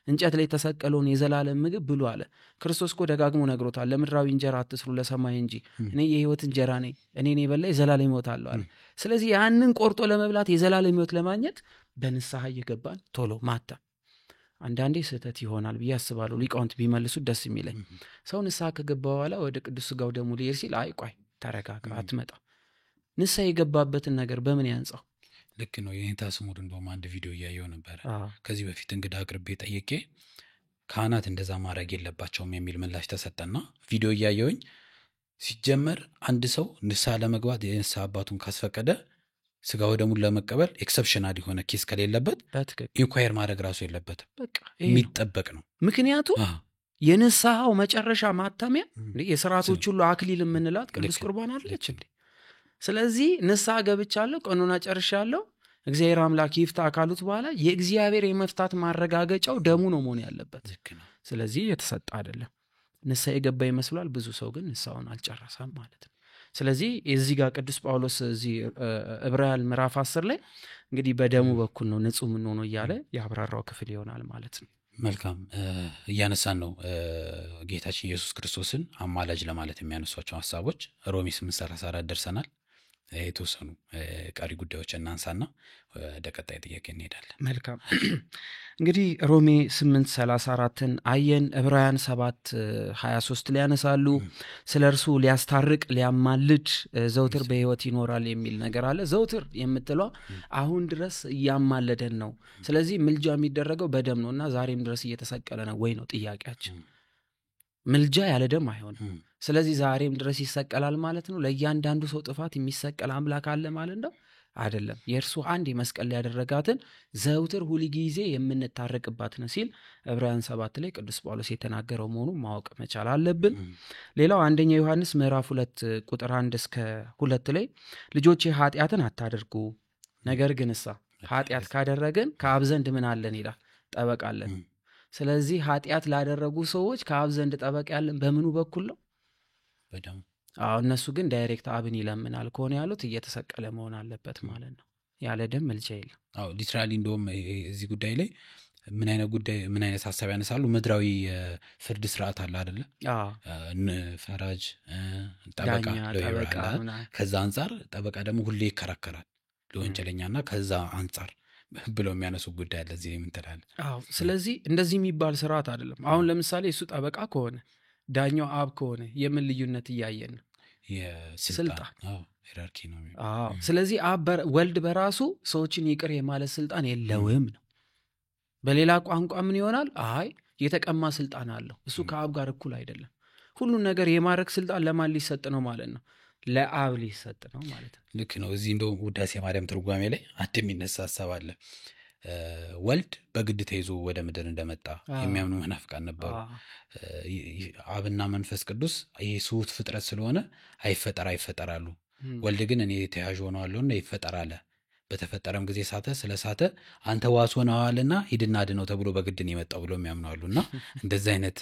A: እንጨት ላይ የተሰቀለውን የዘላለም ምግብ ብሉ አለ። ክርስቶስ እኮ ደጋግሞ ነግሮታል። ለምድራዊ እንጀራ አትስሩ ለሰማይ እንጂ፣ እኔ የሕይወት እንጀራ ነኝ፣ እኔን የበላ የዘላለም ሕይወት አለው አለ። ስለዚህ ያንን ቆርጦ ለመብላት የዘላለም ሕይወት ለማግኘት በንስሐ እየገባን ቶሎ ማታ። አንዳንዴ ስህተት ይሆናል ብዬ አስባለሁ። ሊቃውንት ቢመልሱት ደስ የሚለኝ ሰው ንስሐ ከገባ በኋላ ወደ ቅዱስ ስጋው ደሙ ሊሄድ ሲል ቆይ ተረጋጋ፣ አትመጣ። ንስሐ የገባበትን ነገር በምን ያንጻው?
B: ልክ ነው። የኔታ ስሙር እንደውም አንድ ቪዲዮ እያየው ነበረ። ከዚህ በፊት እንግዳ አቅርቤ ጠየቄ ካህናት እንደዛ ማድረግ የለባቸውም የሚል ምላሽ ተሰጠና ቪዲዮ እያየውኝ ሲጀመር አንድ ሰው ንስሐ ለመግባት የንስሐ አባቱን ካስፈቀደ ስጋው ደሙን ለመቀበል ኤክሰፕሽናል የሆነ ኬስ ከሌለበት ኢንኳየር ማድረግ ራሱ የለበትም። የሚጠበቅ ነው።
A: ምክንያቱም የንስሐው መጨረሻ ማተሚያ የሥርዓቶች ሁሉ አክሊል የምንላት ቅዱስ ቁርባን አለች እንዴ። ስለዚህ ንስሐ ገብቻለሁ፣ ቀኖና ጨርሻለሁ፣ እግዚአብሔር አምላክ ይፍታ ካሉት በኋላ የእግዚአብሔር የመፍታት ማረጋገጫው ደሙ ነው መሆን ያለበት። ስለዚህ የተሰጠ አይደለም። ንስሐ የገባ ይመስላል፣ ብዙ ሰው ግን ንስሐውን አልጨረሰም ማለት ነው። ስለዚህ እዚህ ጋር ቅዱስ ጳውሎስ እዚህ ዕብራውያን ምዕራፍ 10 ላይ እንግዲህ በደሙ በኩል ነው ንጹህ ምን ሆኖ እያለ ያብራራው ክፍል ይሆናል ማለት ነው።
B: መልካም። እያነሳን ነው ጌታችን ኢየሱስ ክርስቶስን አማላጅ ለማለት የሚያነሷቸው ሐሳቦች ሮሜ 8:34 ደርሰናል። የተወሰኑ ቀሪ ጉዳዮች እናንሳና ወደ ቀጣይ ጥያቄ እንሄዳለን።
A: መልካም። እንግዲህ ሮሜ 8:34ን አየን። ዕብራውያን 7:23 ላይ ያነሳሉ። ስለ እርሱ ሊያስታርቅ ሊያማልድ ዘውትር በሕይወት ይኖራል የሚል ነገር አለ። ዘውትር የምትለው አሁን ድረስ እያማለደን ነው። ስለዚህ ምልጃ የሚደረገው በደም ነውና ዛሬም ድረስ እየተሰቀለ ነው ወይ ነው ጥያቄያችን። ምልጃ ያለ ደም አይሆንም። ስለዚህ ዛሬም ድረስ ይሰቀላል ማለት ነው። ለእያንዳንዱ ሰው ጥፋት የሚሰቀል አምላክ አለ ማለት ነው አይደለም የእርሱ አንድ የመስቀል ያደረጋትን ዘውትር ሁል ጊዜ የምንታረቅባት ነው ሲል ዕብራውያን 7 ላይ ቅዱስ ጳውሎስ የተናገረው መሆኑን ማወቅ መቻል አለብን። ሌላው አንደኛ ዮሐንስ ምዕራፍ 2 ቁጥር 1 እስከ 2 ላይ ልጆቼ ኃጢአትን አታድርጉ፣ ነገር ግን ኃጢአት ካደረግን ከአብ ዘንድ ምን አለን ይላል፣ ጠበቃ አለን። ስለዚህ ኃጢአት ላደረጉ ሰዎች ከአብ ዘንድ ጠበቃ ያለን በምኑ በኩል ነው?
B: በደም።
A: እነሱ ግን ዳይሬክት አብን ይለምናል ከሆነ ያሉት እየተሰቀለ መሆን አለበት ማለት ነው። ያለ ደም ምልጃ የለም።
B: ሊትራሊ እንደውም እዚህ ጉዳይ ላይ ምን አይነት ሀሳብ ያነሳሉ? ምድራዊ ፍርድ ስርዓት አለ አይደለ? ፈራጅ፣ ጠበቃ፣ ከዛ አንጻር ጠበቃ ደግሞ ሁሌ ይከራከራል ለወንጀለኛና ከዛ አንጻር ብለው የሚያነሱ ጉዳይ አለ። እዚህ ምን ትላለህ?
A: ስለዚህ እንደዚህ የሚባል ስርዓት አይደለም። አሁን ለምሳሌ እሱ ጠበቃ ከሆነ ዳኛው አብ ከሆነ የምን ልዩነት እያየን ነው?
B: የስልጣን ሂራርኪ ነው።
A: ስለዚህ ወልድ በራሱ ሰዎችን ይቅር የማለት ስልጣን የለውም ነው። በሌላ ቋንቋ ምን ይሆናል? የተቀማ ስልጣን አለው። እሱ ከአብ ጋር እኩል አይደለም። ሁሉን ነገር የማድረግ ስልጣን ለማን ሊሰጥ ነው ማለት ነው? ለአብ ሊሰጥ ነው ማለት ነው።
B: ልክ ነው። እዚህ እንደውም ውዳሴ ማርያም ትርጓሜ ላይ አንድ የሚነሳ ሀሳብ አለ። ወልድ በግድ ተይዞ ወደ ምድር እንደመጣ የሚያምኑ መናፍቃን ነበሩ። አብና መንፈስ ቅዱስ የስሁት ፍጥረት ስለሆነ አይፈጠራሉ። ወልድ ግን እኔ ተያዥ ሆነዋለሁና ይፈጠራል። በተፈጠረም ጊዜ ስለሳተ አንተ ዋስ ሆነዋልና ሂድና አድነው ተብሎ በግድ ነው የመጣው ብሎ የሚያምናሉና እንደዚህ አይነት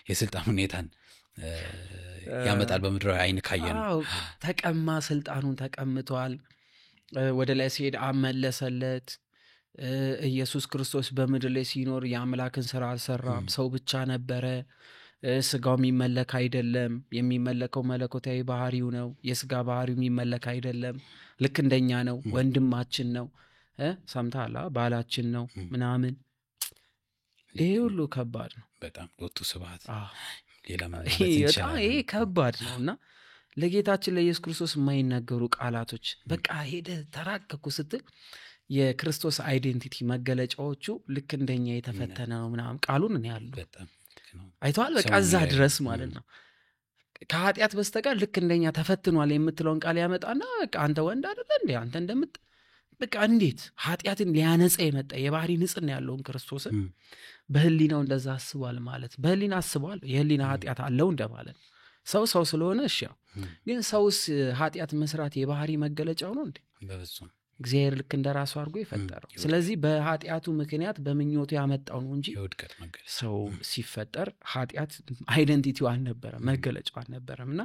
B: የስልጣን ሁኔታን ያመጣል። በምድራዊ አይን ካየነው
A: ተቀማ፣ ስልጣኑን ተቀምጧል። ወደ ላይ ሲሄድ አመለሰለት። ኢየሱስ ክርስቶስ በምድር ላይ ሲኖር የአምላክን ስራ አልሰራም፣ ሰው ብቻ ነበረ። ስጋው የሚመለክ አይደለም፣ የሚመለከው መለኮታዊ ባህሪው ነው። የስጋ ባህሪው የሚመለክ አይደለም፣ ልክ እንደኛ ነው። ወንድማችን ነው፣ ሰምታላ ባላችን ነው ምናምን። ይሄ ሁሉ ከባድ ነው
B: በጣም ሎቱ ስብሐት።
A: ይሄ ከባድ ነው እና ለጌታችን ለኢየሱስ ክርስቶስ የማይናገሩ ቃላቶች በቃ ሄደ ተራቀኩ ስትል የክርስቶስ አይዴንቲቲ መገለጫዎቹ ልክ እንደኛ የተፈተነ ነው ምናምን ቃሉን እኔ ያሉ አይተዋል። በቃ እዛ ድረስ ማለት ነው። ከኃጢአት በስተቀር ልክ እንደኛ ተፈትኗል የምትለውን ቃል ያመጣና በቃ አንተ ወንድ አይደለ እንዴ አንተ እንደምት በቃ እንዴት ኃጢአትን ሊያነጻ የመጣ የባህሪ ንጽህና ያለውን ክርስቶስን በህሊናው እንደዛ አስቧል ማለት። በህሊና አስቧል፣ የህሊና ኃጢአት አለው እንደማለት። ሰው ስለሆነ እሺ፣ ግን ሰውስ ኃጢአት መስራት የባህሪ መገለጫው ነው እንዴ?
B: በፍጹም
A: እግዚአብሔር ልክ እንደራሱ አድርጎ የፈጠረው። ስለዚህ በኃጢአቱ ምክንያት በምኞቱ ያመጣው ነው እንጂ ሰው ሲፈጠር ኃጢአት አይደንቲቲው አልነበረም፣ መገለጫው አልነበረም። እና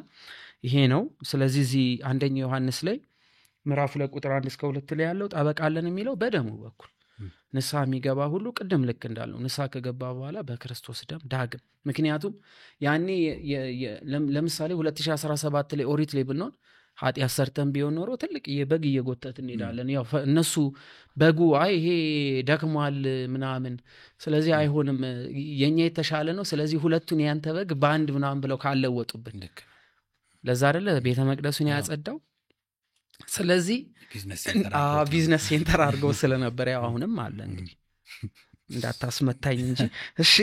A: ይሄ ነው። ስለዚህ እዚህ አንደኛ ዮሐንስ ላይ ምዕራፍ 2 ቁጥር 1 እስከ 2 ላይ ያለው ጠበቃ አለን የሚለው በደሙ በኩል ንስሐ የሚገባ ሁሉ ቅድም ልክ እንዳለው ንስሐ ከገባ በኋላ በክርስቶስ ደም ዳግም። ምክንያቱም ያኔ ለምሳሌ 2017 ላይ ኦሪት ላይ ብንሆን ኃጢአት ሰርተን ቢሆን ኖሮ ትልቅ የበግ እየጎተት እንሄዳለን። ያው እነሱ በጉ ይሄ ደክሟል ምናምን፣ ስለዚህ አይሆንም፣ የኛ የተሻለ ነው፣ ስለዚህ ሁለቱን ያንተ በግ በአንድ ምናምን ብለው ካለወጡብን ለዛ አይደለ ቤተ መቅደሱን ያጸዳው። ስለዚህ ቢዝነስ ሴንተር አድርገው ስለነበር ያው አሁንም አለ እንግዲህ እንዳታስመታኝ እንጂ እሺ።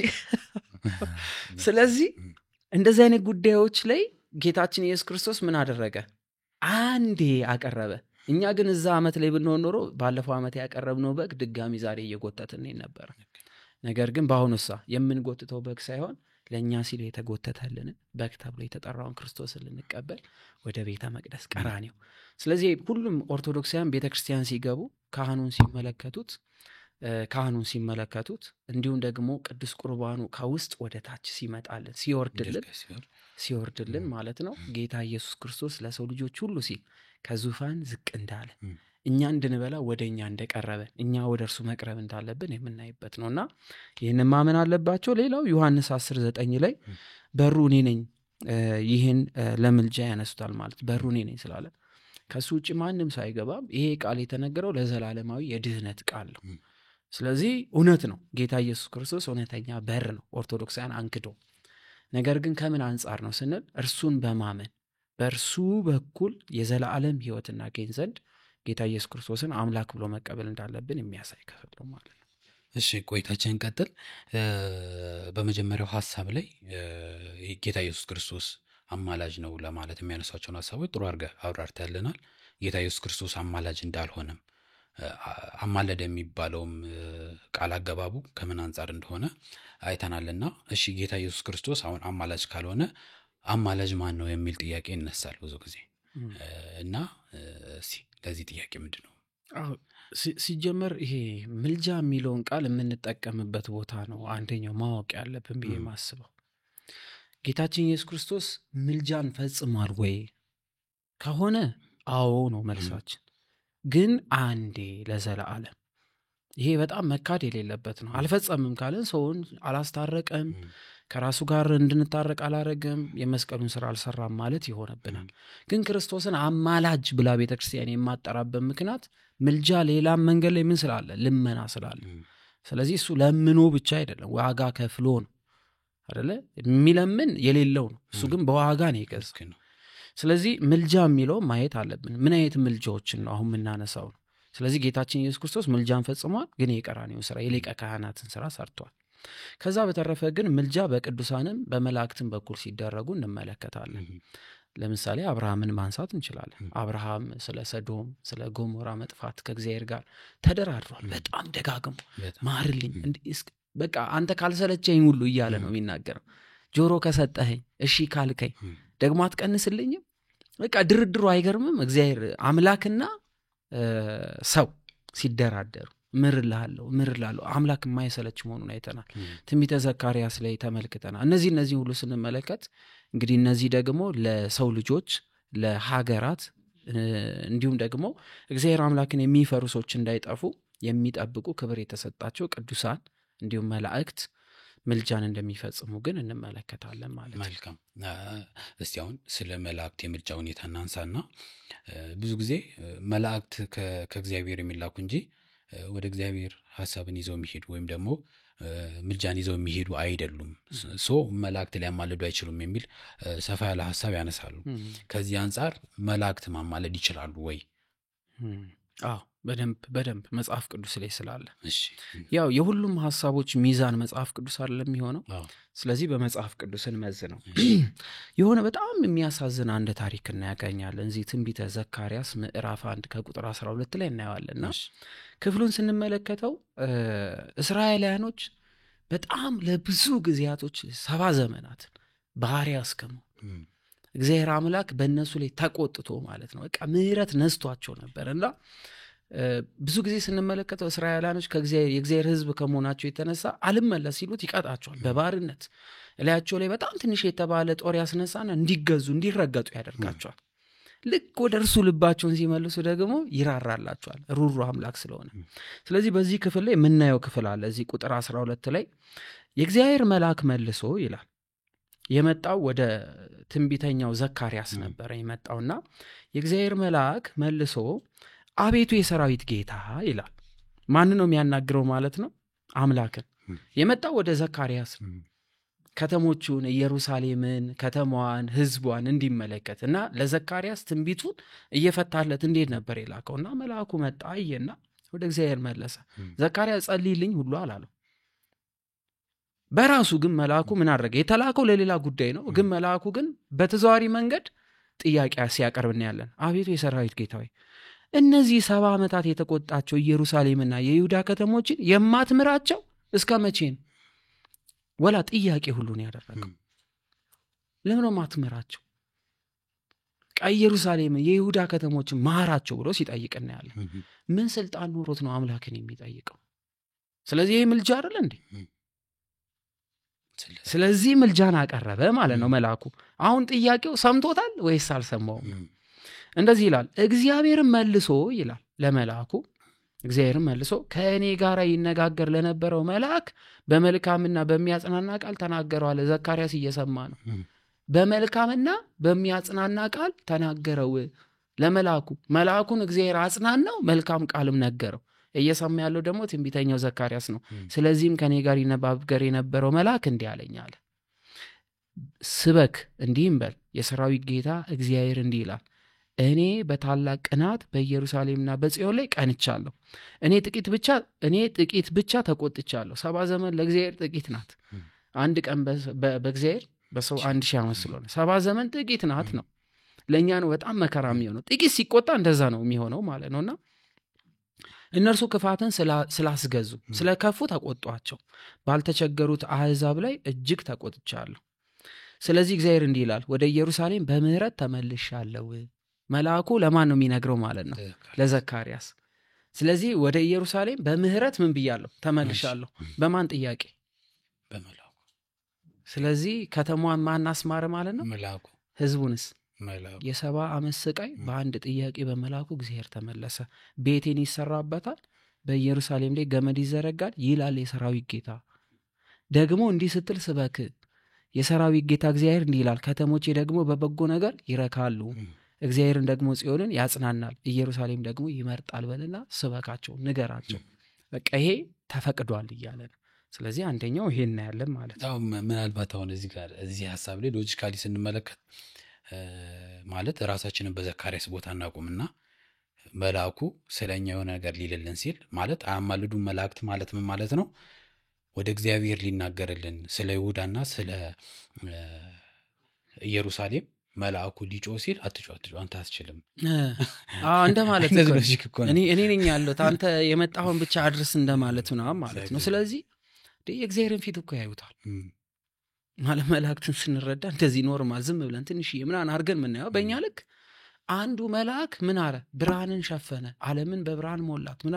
A: ስለዚህ እንደዚህ አይነት ጉዳዮች ላይ ጌታችን ኢየሱስ ክርስቶስ ምን አደረገ? አንዴ አቀረበ። እኛ ግን እዛ ዓመት ላይ ብንሆን ኖሮ ባለፈው ዓመት ያቀረብነው በግ ድጋሚ ዛሬ እየጎተትን ነበር። ነገር ግን በአሁኑሳ የምንጎትተው በግ ሳይሆን ለእኛ ሲል የተጎተተልን በግ ተብሎ የተጠራውን ክርስቶስን ልንቀበል ወደ ቤተ መቅደስ ቀራንዮ። ስለዚህ ሁሉም ኦርቶዶክሳውያን ቤተክርስቲያን ሲገቡ ካህኑን ሲመለከቱት እንዲሁም ደግሞ ቅዱስ ቁርባኑ ከውስጥ ወደ ታች ሲመጣልን ሲወርድልን ማለት ነው። ጌታ ኢየሱስ ክርስቶስ ለሰው ልጆች ሁሉ ሲል ከዙፋን ዝቅ እንዳለ እኛ እንድንበላ ወደ እኛ እንደቀረበ እኛ ወደ እርሱ መቅረብ እንዳለብን የምናይበት ነውና ይህን ማመን አለባቸው። ሌላው ዮሐንስ 10:9 ላይ በሩ እኔ ነኝ፣ ይህን ለምልጃ ያነሱታል ማለት በሩ እኔ ነኝ ስላለ ከሱ ውጭ ማንም ሳይገባም ይሄ ቃል የተነገረው ለዘላለማዊ የድህነት ቃል ነው። ስለዚህ እውነት ነው፣ ጌታ ኢየሱስ ክርስቶስ እውነተኛ በር ነው። ኦርቶዶክሳውያን አንክዶ። ነገር ግን ከምን አንጻር ነው ስንል እርሱን በማመን በእርሱ በኩል የዘላለም ሕይወት እናገኝ ዘንድ ጌታ ኢየሱስ ክርስቶስን አምላክ ብሎ መቀበል እንዳለብን የሚያሳይ ክፍል ነው ማለት ነው።
B: እሺ ቆይታችን ቀጥል። በመጀመሪያው ሐሳብ ላይ ጌታ ኢየሱስ ክርስቶስ አማላጅ ነው ለማለት የሚያነሳቸውን ሐሳቦች ጥሩ አድርገህ አብራርተህልናል። ጌታ ኢየሱስ ክርስቶስ አማላጅ እንዳልሆነም አማለደ የሚባለውም ቃል አገባቡ ከምን አንፃር እንደሆነ አይተናልና እሺ ጌታ ኢየሱስ ክርስቶስ አሁን አማላጅ ካልሆነ አማላጅ ማን ነው የሚል ጥያቄ ይነሳል ብዙ ጊዜ እና ለዚህ ጥያቄ ምንድነው?
A: ሲጀመር ይሄ ምልጃ የሚለውን ቃል የምንጠቀምበት ቦታ ነው አንደኛው ማወቅ ያለብን ብዬ ማስበው። ጌታችን ኢየሱስ ክርስቶስ ምልጃን ፈጽሟል ወይ ከሆነ አዎ ነው መልሳችን። ግን አንዴ ለዘላለም ይሄ በጣም መካድ የሌለበት ነው። አልፈጸምም ካለን ሰውን አላስታረቀም፣ ከራሱ ጋር እንድንታረቅ አላረገም፣ የመስቀሉን ስራ አልሰራም ማለት ይሆነብናል። ግን ክርስቶስን አማላጅ ብላ ቤተክርስቲያን የማጠራበት ምክንያት ምልጃ ሌላም መንገድ ላይ ምን ስላለ ልመና ስላለ። ስለዚህ እሱ ለምኖ ብቻ አይደለም ዋጋ ከፍሎ ነው አይደለ? የሚለምን የሌለው ነው፣ እሱ ግን በዋጋ ነው የገዛው። ስለዚህ ምልጃ የሚለው ማየት አለብን። ምን አይነት ምልጃዎችን ነው አሁን የምናነሳው ነው። ስለዚህ ጌታችን ኢየሱስ ክርስቶስ ምልጃን ፈጽሟል፣ ግን የቀራንዮው ስራ የሊቀ ካህናትን ስራ ሰርቷል። ከዛ በተረፈ ግን ምልጃ በቅዱሳንም በመላእክትም በኩል ሲደረጉ እንመለከታለን። ለምሳሌ አብርሃምን ማንሳት እንችላለን። አብርሃም ስለ ሰዶም ስለ ጎሞራ መጥፋት ከእግዚአብሔር ጋር ተደራድሯል። በጣም ደጋግሞ ማርልኝ፣ በቃ አንተ ካልሰለቸኝ ሁሉ እያለ ነው የሚናገረው። ጆሮ ከሰጠኸኝ እሺ ካልከኝ ደግሞ አትቀንስልኝም። በቃ ድርድሩ አይገርምም? እግዚአብሔር አምላክና ሰው ሲደራደሩ ምርልሃለሁ አምላክ የማይሰለች መሆኑን አይተናል። ትንቢተ ዘካርያስ ላይ ተመልክተናል። እነዚህ ሁሉ ስንመለከት እንግዲህ እነዚህ ደግሞ ለሰው ልጆች ለሀገራት እንዲሁም ደግሞ እግዚአብሔር አምላክን የሚፈሩ ሰዎች እንዳይጠፉ የሚጠብቁ ክብር የተሰጣቸው ቅዱሳን እንዲሁም መላእክት ምልጃን እንደሚፈጽሙ ግን እንመለከታለን ማለት ነው።
B: መልካም። እስቲ አሁን ስለ መላእክት የምልጃ ሁኔታ እናንሳና ብዙ ጊዜ መላእክት ከእግዚአብሔር የሚላኩ እንጂ ወደ እግዚአብሔር ሐሳብን ይዘው የሚሄዱ ወይም ደግሞ ምልጃን ይዘው የሚሄዱ አይደሉም። መላእክት ሊያማልዱ አይችሉም የሚል ሰፋ ያለ ሐሳብ ያነሳሉ። ከዚህ አንፃር መላእክት ማማለድ ይችላሉ ወይ?
A: አዎ በደንብ መጽሐፍ ቅዱስ ላይ ስላለ። እሺ ያው የሁሉም ሐሳቦች ሚዛን መጽሐፍ ቅዱስ አይደለም የሚሆነው። ስለዚህ በመጽሐፍ ቅዱስን መዝነው የሆነ በጣም የሚያሳዝን አንድ ታሪክ እናያገኛለን። እዚህ ትንቢተ ዘካርያስ ምዕራፍ 1 ከቁጥር 12 ላይ እናየዋለንና ክፍሉን ስንመለከተው እስራኤላውያኖች በጣም ለብዙ ጊዜያቶች 70 ዘመናት ባሪያ እስከሙ እግዚአብሔር አምላክ በእነሱ ላይ ተቆጥቶ ማለት ነው። በቃ ምህረት ነስቷቸው ነበርና ብዙ ጊዜ ስንመለከተው እስራኤላውያኖች የእግዚአብሔር ሕዝብ ከመሆናቸው የተነሳ አልመለስ ሲሉት ይቀጣቸዋል በባርነት። እላያቸው ላይ በጣም ትንሽ የተባለ ጦር ያስነሳና እንዲገዙ እንዲረገጡ ያደርጋቸዋል። ልክ ወደ እርሱ ልባቸውን ሲመልሱ ደግሞ ይራራላቸዋል ሩሩ አምላክ ስለሆነ። ስለዚህ በዚህ ክፍል ላይ የምናየው ክፍል አለ። እዚህ ቁጥር 12 ላይ የእግዚአብሔር መልአክ መልሶ ይላል። የመጣው ወደ ትንቢተኛው ዘካርያስ ነበር የመጣውና የእግዚአብሔር መልአክ መልሶ አቤቱ የሰራዊት ጌታ ይላል። ማን ነው የሚያናግረው ማለት ነው? አምላክን። የመጣው ወደ ዘካርያስ ከተሞቹን ኢየሩሳሌምን ከተማዋን ህዝቧን እንዲመለከትና ለዘካርያስ ትንቢቱን እየፈታለት እንዴት ነበር የላከውና መልአኩ መጣ አየና ወደ እግዚአብሔር መለሰ። ዘካርያስ ጸልይልኝ ሁሉ አላለው። በራሱ ግን መልአኩ ምን አደረገ? የተላከው ለሌላ ጉዳይ ነው። ግን መልአኩ ግን በተዘዋዋሪ መንገድ ጥያቄ ሲያቀርብ እናያለን። አቤቱ የሰራዊት ጌታ ሆይ እነዚህ 70 ዓመታት የተቆጣቸው ኢየሩሳሌምና የይሁዳ ከተሞችን የማትምራቸው እስከ መቼ ነው? ወላ ጥያቄ ሁሉ ነው ያደረገው። ለምን ነው ማትምራቸው? ኢየሩሳሌም የይሁዳ ከተሞችን ማራቸው ብሎ ሲጠይቅ እናያለን። ምን ስልጣን ኖሮት ነው አምላክን የሚጠይቀው? ስለዚህ ይሄ ምልጃ አይደል እንዴ? ስለዚህ ምልጃን አቀረበ ማለት ነው መልአኩ። አሁን ጥያቄው ሰምቶታል ወይስ አልሰማውም? እንደዚህ ይላል። እግዚአብሔር መልሶ ይላል ለመልአኩ፣ እግዚአብሔር መልሶ ከእኔ ጋር ይነጋገር ለነበረው መልአክ በመልካምና በሚያጽናና ቃል ተናገረው አለ። ዘካርያስ እየሰማ ነው። በመልካምና በሚያጽናና ቃል ተናገረው ለመልአኩ። መልአኩን እግዚአብሔር አጽናናው፣ መልካም ቃልም ነገረው። እየሰማ ያለው ደግሞ ትንቢተኛው ዘካርያስ ነው። ስለዚህም ከኔ ጋር ይነጋገር የነበረው መልአክ እንዲህ አለኝ አለ፣ ስበክ እንዲህም በል የሰራዊት ጌታ እግዚአብሔር እንዲህ ይላል፣ እኔ በታላቅ ቅናት በኢየሩሳሌምና በጽዮን ላይ ቀንቻለሁ። እኔ ጥቂት ብቻ ተቆጥቻለሁ። 70 ዘመን ለእግዚአብሔር ጥቂት ናት። አንድ ቀን በእግዚአብሔር በሰው 1000 ዓመት ስለሆነ 70 ዘመን ጥቂት ናት ነው። ለኛ ነው በጣም መከራ የሚሆነው። ጥቂት ሲቆጣ እንደዛ ነው የሚሆነው ማለት ነውና እነርሱ ክፋትን ስላስገዙ ስለከፉ ተቆጧቸው፣ ባልተቸገሩት አሕዛብ ላይ እጅግ ተቆጥቻለሁ። ስለዚህ እግዚአብሔር እንዲህ ይላል፣ ወደ ኢየሩሳሌም በምህረት ተመልሻለሁ። መልአኩ ለማን ነው የሚነግረው ማለት ነው? ለዘካርያስ። ስለዚህ ወደ ኢየሩሳሌም በምህረት ምን ብያለሁ? ተመልሻለሁ። በማን ጥያቄ?
B: በመልአኩ።
A: ስለዚህ ከተማዋን ማን አስማረ ማለት ነው?
B: መልአኩ።
A: ህዝቡንስ?
B: መልአኩ።
A: የ70 ዓመት ስቃይ በአንድ ጥያቄ በመልአኩ እግዚአብሔር ተመለሰ። ቤቴን ይሰራበታል፣ በኢየሩሳሌም ላይ ገመድ ይዘረጋል ይላል የሰራዊት ጌታ። ደግሞ እንዲህ ስትል ስበክ፣ የሰራዊት ጌታ እግዚአብሔር እንዲህ ይላል፣ ከተሞቼ ደግሞ በበጎ ነገር ይረካሉ፣ እግዚአብሔርን ደግሞ ጽዮንን ያጽናናል፣ ኢየሩሳሌም ደግሞ ይመርጣል በልና ስበካቸው፣ ንገራቸው። በቃ ይሄ ተፈቅዷል እያለ ነው። ስለዚህ አንደኛው ይሄ እናያለን ማለት ነው።
B: ምናልባት አሁን እዚህ ሀሳብ ላይ ሎጂካሊ ስንመለከት ማለት ራሳችንን በዘካርያስ ቦታ እናቁምና መልአኩ ስለኛ የሆነ ነገር ሊልልን ሲል ማለት አያማልዱን መላእክት ማለት ምን ማለት ነው? ወደ እግዚአብሔር ሊናገርልን ስለ ይሁዳና ስለ ኢየሩሳሌም መልአኩ ሊጮ ሲል አትጮ አንተ አትችልም
A: እንደማለት ነው። እኔ ነኝ ያለሁት አንተ የመጣውን ብቻ አድርስ እንደማለት ነው ማለት ነው። ስለዚህ የእግዚአብሔርን ፊት እኮ ያዩታል ማለት መላእክትን ስንረዳ እንደዚህ ኖርማል ዝም ብለን ትንሽ ምናን አድርገን ምናየው በእኛ ልክ አንዱ መልአክ ምን አለ? ብርሃንን ሸፈነ፣ ዓለምን በብርሃን ሞላት ምና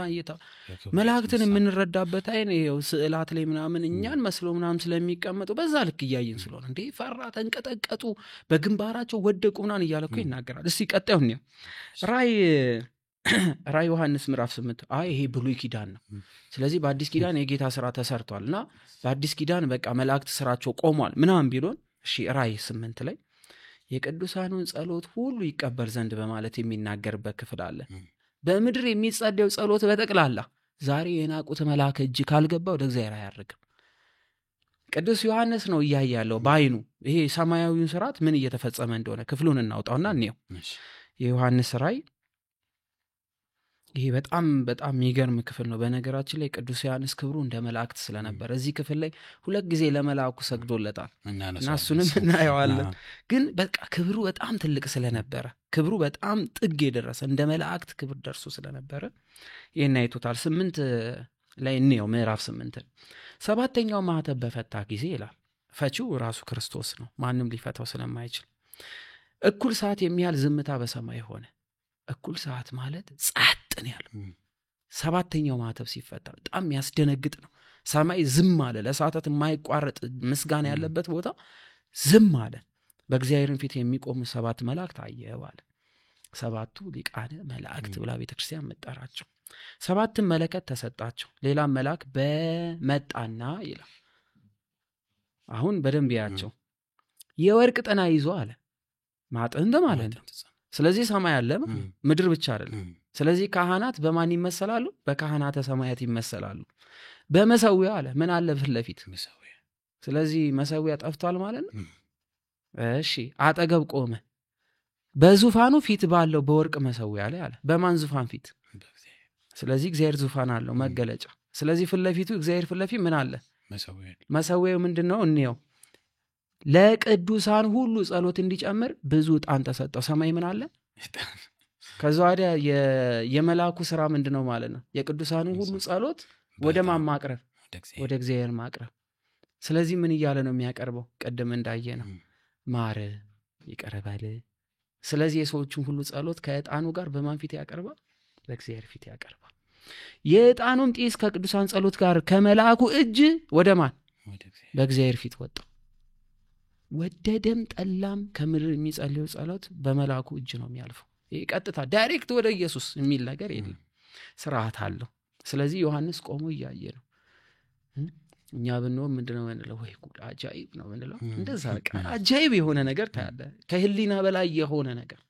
A: መላእክትን የምንረዳበት አይን ይሄው ስዕላት ላይ ምናምን እኛን መስሎ ምናምን ስለሚቀመጡ በዛ ልክ እያየን ስለሆነ እንዴ ፈራ፣ ተንቀጠቀጡ፣ በግንባራቸው ወደቁ ምናምን እያለ እኮ ይናገራል። እስቲ ቀጣዩን ነው ራዕይ ዮሐንስ ምዕራፍ 8 ይሄ ብሉይ ኪዳን ነው። ስለዚህ በአዲስ ኪዳን የጌታ ስራ ተሰርቷልና በአዲስ ኪዳን በቃ መላእክት ስራቸው ቆሟል ምናምን ቢሉን እሺ ራዕይ 8 ላይ የቅዱሳኑን ጸሎት ሁሉ ይቀበል ዘንድ በማለት የሚናገርበት ክፍል አለ። በምድር የሚጸልየው ጸሎት በጠቅላላ ዛሬ የናቁት መልአክ እጅ ካልገባ ወደ እግዚአብሔር አያርግም። ቅዱስ ዮሐንስ ነው እያያለው ባይኑ ይሄ ሰማያዊውን ስርዓት ምን እየተፈጸመ እንደሆነ ክፍሉን እናውጣውና እንየው። የዮሐንስ ራዕይ ይሄ በጣም በጣም የሚገርም ክፍል ነው። በነገራችን ላይ ቅዱስ ዮሐንስ ክብሩ እንደ መላእክት ስለነበር እዚህ ክፍል ላይ 2 ጊዜ ለመልአኩ ሰግዶለታል እና እሱንም እናየዋለን። ግን በቃ ክብሩ በጣም ትልቅ ስለነበረ ክብሩ በጣም ጥግ የደረሰ እንደ መላእክት ክብር ደርሶ ስለነበረ ይሄን አይቶታል። 8 ላይ እንየው ምዕራፍ 8 7ኛው ማኅተም በፈታ ጊዜ ይላል። ፈቺው ራሱ ክርስቶስ ነው፣ ማንም ሊፈታው ስለማይችል። እኩል ሰዓት የሚያህል ዝምታ በሰማይ ሆነ። እኩል ሰዓት ማለት ጸጥ ነው ያለው። 7ኛው ማኅተም ሲፈታ በጣም ያስደነግጥ ነው። ሰማይ ዝም አለ። ለሰዓታት የማይቋረጥ ምስጋና ያለበት ቦታ ዝም አለ። በእግዚአብሔር ፊት የሚቆሙ 7 መላእክት አየሁ አለ። 7ቱ ሊቃነ መላእክት ብላ ቤተክርስቲያን መጣራቸው። 7 መለከት ተሰጣቸው። ሌላም መልአክ በመጣና ይላል። አሁን በደንብ ያቸው የወርቅ ጥና ይዞ አለ። ማጠን እንደማለት ነው። ስለዚህ ሰማይ አለ፣ ምድር ብቻ አይደለም። ስለዚህ ካህናት በማን ይመሰላሉ? በካህናተ ሰማያት ይመሰላሉ። በመሰዊያ አለ ምን አለ ፊት ለፊት መሰዊያ። ስለዚህ መሰዊያ ጠፍቷል ማለት ነው። እሺ አጠገብ ቆመ። በዙፋኑ ፊት ባለው በወርቅ መሰዊያ ላይ አለ። በማን ዙፋን ፊት? ስለዚህ እግዚአብሔር ዙፋን አለው መገለጫ። ስለዚህ ፊት ለፊቱ እግዚአብሔር ፊት ለፊት ምን አለ? መሰዊያው ምንድነው? እንየው። ለቅዱሳን ሁሉ ጸሎት እንዲጨምር ብዙ ዕጣን ተሰጠው። ሰማይ ምን አለ? ከዛ ወዲያ የመላእኩ ስራ ምንድነው ማለት ነው? የቅዱሳኑ ሁሉ ጸሎት ወደ ማን ማቅረብ? ወደ እግዚአብሔር ማቅረብ። ስለዚህ ምን እያለ ነው የሚያቀርበው? ቀደም እንዳየ ነው ማረ ይቀርባል። ስለዚህ የሰዎችን ሁሉ ጸሎት ከዕጣኑ ጋር በማን ፊት ያቀርባል? በእግዚአብሔር ፊት ያቀርባል። የዕጣኑም ጢስ ከቅዱሳን ጸሎት ጋር ከመላእኩ እጅ ወደ ማን? በእግዚአብሔር ፊት ወጣ። ወደደም ጠላም ከምድር የሚጸልየው ጸሎት በመላእኩ እጅ ነው የሚያልፈው። ይሄ ቀጥታ ዳይሬክት ወደ ኢየሱስ የሚል ነገር የለም፣ ስርዓት አለው። ስለዚህ ዮሐንስ ቆሞ እያየ ነው። እኛ ብንሆን ምንድነው የምንለው? ወይ ጉድ አጃይብ ነው የምንለው። እንደዛ በቃ አጃይብ የሆነ ነገር ታያለ፣ ከህሊና በላይ የሆነ ነገር።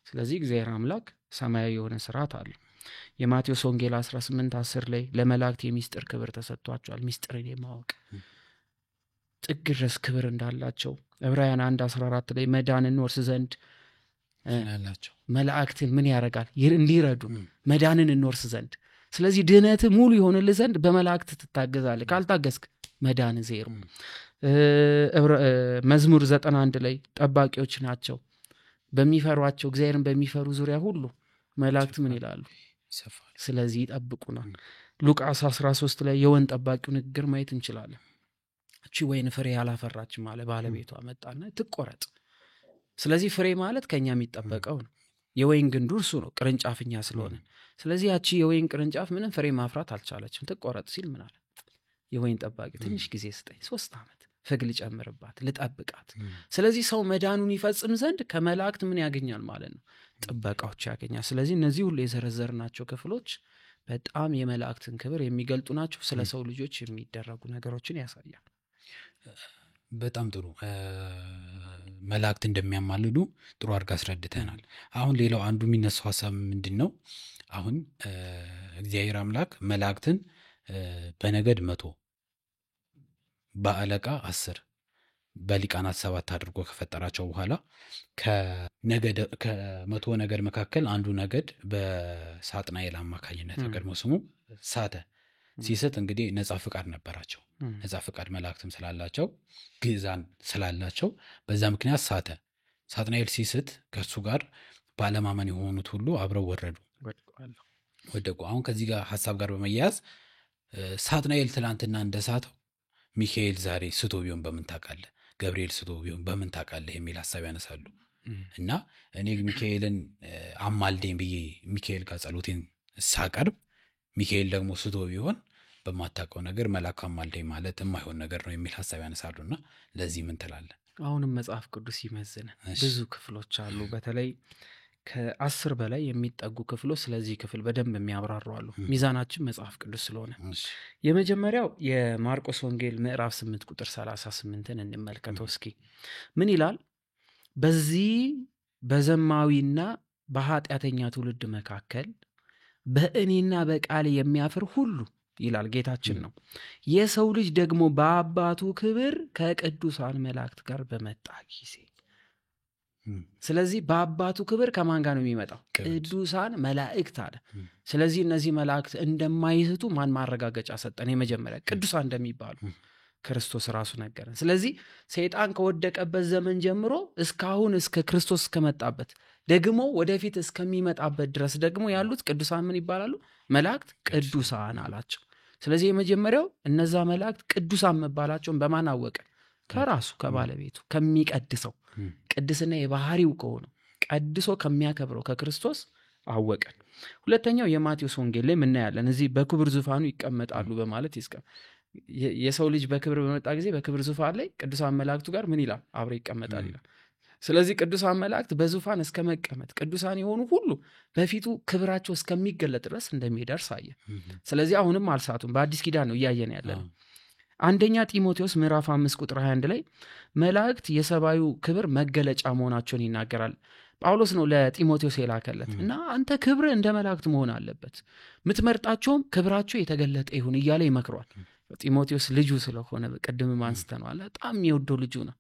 A: ስለዚህ እግዚአብሔር አምላክ ሰማያዊ የሆነ ስርዓት አለው። የማቴዎስ ወንጌል 18:10 ላይ ለመላእክት የሚስጥር ክብር ተሰጥቷቸዋል። ሚስጥርን የማወቅ ጥግ ድረስ ክብር እንዳላቸው። ዕብራውያን 1:14 ላይ መዳንን ወርስ ዘንድ መላእክትን ምን ያደርጋል? እንዲረዱ መዳንን እንወርስ ዘንድ። ስለዚህ ድህነት ሙሉ ይሆንልህ ዘንድ በመላእክት ትታገዛለህ። ካልታገዝክ መዳን ዜሮ። መዝሙር 91 ላይ ጠባቂዎች ናቸው በሚፈሯቸው እግዚአብሔርን በሚፈሩ ዙሪያ ሁሉ መላእክት ምን ይላሉ?
B: ይሰፋል።
A: ስለዚህ ይጠብቁናል። ሉቃስ 13 ላይ የወይን ጠባቂው ንግግር ማየት እንችላለን። እቺ ወይን ፍሬ ያላፈራችም አለ ባለቤቷ መጣና ትቆረጥ። ስለዚህ ፍሬ ማለት ከኛ የሚጠበቀው ነው። የወይን ግንዱ እርሱ ነው፣ ቅርንጫፍኛ ስለሆነ። ስለዚህ ያቺ የወይን ቅርንጫፍ ምንም ፍሬ ማፍራት አልቻለችም። ትቆረጥ ሲል ምን አለ? የወይን ጠባቂ ትንሽ ጊዜ ስጠኝ፣ 3 ዓመት ፍግ ልጨምርባት፣ ልጠብቃት። ስለዚህ ሰው መዳኑን ይፈጽም ዘንድ ከመላእክት ምን ያገኛል ማለት ነው? ጥበቃዎች ያገኛል። ስለዚህ እነዚህ ሁሉ የዘረዘርናቸው ክፍሎች በጣም የመላእክትን ክብር የሚገልጡ ናቸው። ስለ ሰው ልጆች የሚደረጉ ነገሮችን ያሳያል።
B: በጣም ጥሩ። መላእክት እንደሚያማልዱ ጥሩ አድርጋ አስረድተናል። አሁን ሌላው አንዱ የሚነሳው ሀሳብ ምንድን ነው? አሁን እግዚአብሔር አምላክ መላእክትን በነገድ 100 በአለቃ 10 በሊቃናት 7 አድርጎ ከፈጠራቸው በኋላ ከ100 ነገድ መካከል አንዱ ነገድ በሳጥናኤል አማካኝነት ቀድሞ ስሙ ሳተ። ሲስት እንግዲህ ነጻ ፍቃድ ነበራቸው። ነጻ ፍቃድ መላእክትም ስላላቸው ግዛን ስላላቸው በዛ ምክንያት ሳተ። ሳጥናኤል ሲስት ከሱ ጋር ባለማመን የሆኑት ሁሉ አብረው ወደቁ። አሁን ከዚህ ጋር ሐሳብ ጋር በመያያዝ ሳጥናኤል ትላንትና እንደሳተው ሚካኤል ዛሬ ስቶ ቢሆን በምን ታውቃለህ? ገብርኤል ስቶ ቢሆን በምን ታውቃለህ? የሚል ሐሳብ ያነሳሉ። እና እኔ ሚካኤልን አማልደኝ ብዬ ሚካኤል ጋር ጸሎቴን ሳቀርብ ሚካኤል ደግሞ ስቶ ቢሆን በማታውቀው ነገር መልአክ አማልደኝ ማለት የማይሆን ነገር ነው የሚል ሐሳብ ያነሳሉና ለዚህ ምን ትላለህ?
A: አሁንም መጽሐፍ ቅዱስ ይመዝነ ብዙ ክፍሎች አሉ። በተለይ ከ10 በላይ የሚጠጉ ክፍሎች ስለዚህ ክፍል በደንብ የሚያብራሩ አሉ። ሚዛናችን መጽሐፍ ቅዱስ ስለሆነ የመጀመሪያው የማርቆስ ወንጌል ምዕራፍ 8 ቁጥር 38ን እንመልከተው እስኪ። ምን ይላል? በዚህ በዘማዊና በኃጢአተኛ ትውልድ መካከል በእኔና በቃል የሚያፍር ሁሉ ይላል ጌታችን ነው፣ የሰው ልጅ ደግሞ በአባቱ ክብር ከቅዱሳን መላእክት ጋር በመጣ ጊዜ። ስለዚህ በአባቱ ክብር ከማን ጋር ነው የሚመጣው? ቅዱሳን መላእክት አለ። ስለዚህ እነዚህ መላእክት እንደማይስቱ ማን ማረጋገጫ ሰጠን? የመጀመሪያ ቅዱሳን እንደሚባሉ ክርስቶስ ራሱ ነገረን። ስለዚህ ሰይጣን ከወደቀበት ዘመን ጀምሮ እስካሁን እስከ ክርስቶስ እስከመጣበት ደግሞ ወደፊት እስከሚመጣበት ድረስ ደግሞ ያሉት ቅዱሳን ምን ይባላሉ? መላእክት ቅዱሳን አላቸው። ስለዚህ የመጀመሪያው እነዛ መላእክት ቅዱሳን መባላቸውን በማን አወቀ? ከራሱ ከባለቤቱ ከሚቀድሰው ቅድስና የባህሪው ከሆነ ቀድሶ ከሚያከብረው ከክርስቶስ አወቀን። ሁለተኛው የማቴዎስ ወንጌል ላይ እናያለን። እዚህ በክብር ዙፋኑ ይቀመጣሉ በማለት የሰው ልጅ በክብር በመጣ ጊዜ በክብር ዙፋን ላይ ቅዱሳን መላእክቱ ጋር ምን ይላል? አብረው ይቀመጣል ይላል። ስለዚህ ቅዱሳን መላእክት በዙፋን እስከመቀመጥ ቅዱሳን የሆኑ ሁሉ በፊቱ ክብራቸው እስከሚገለጥ ድረስ እንደሚደርስ አየ። ስለዚህ አሁንም አልሳቱም። በአዲስ ኪዳን ነው እያየን ያለነው። አንደኛ ጢሞቴዎስ ምዕራፍ 5 ቁጥር 21 ላይ መላእክት የሰባዩ ክብር መገለጫ መሆናቸውን ይናገራል። ጳውሎስ ነው ለጢሞቴዎስ የላከለት እና አንተ ክብር እንደ መላእክት መሆን አለበት፣ ምትመርጣቸውም ክብራቸው የተገለጠ ይሁን እያለ ይመክሯል። ጢሞቴዎስ ልጁ ስለሆነ በቀደም አንስተናል። በጣም የሚወደው ልጁ ነው።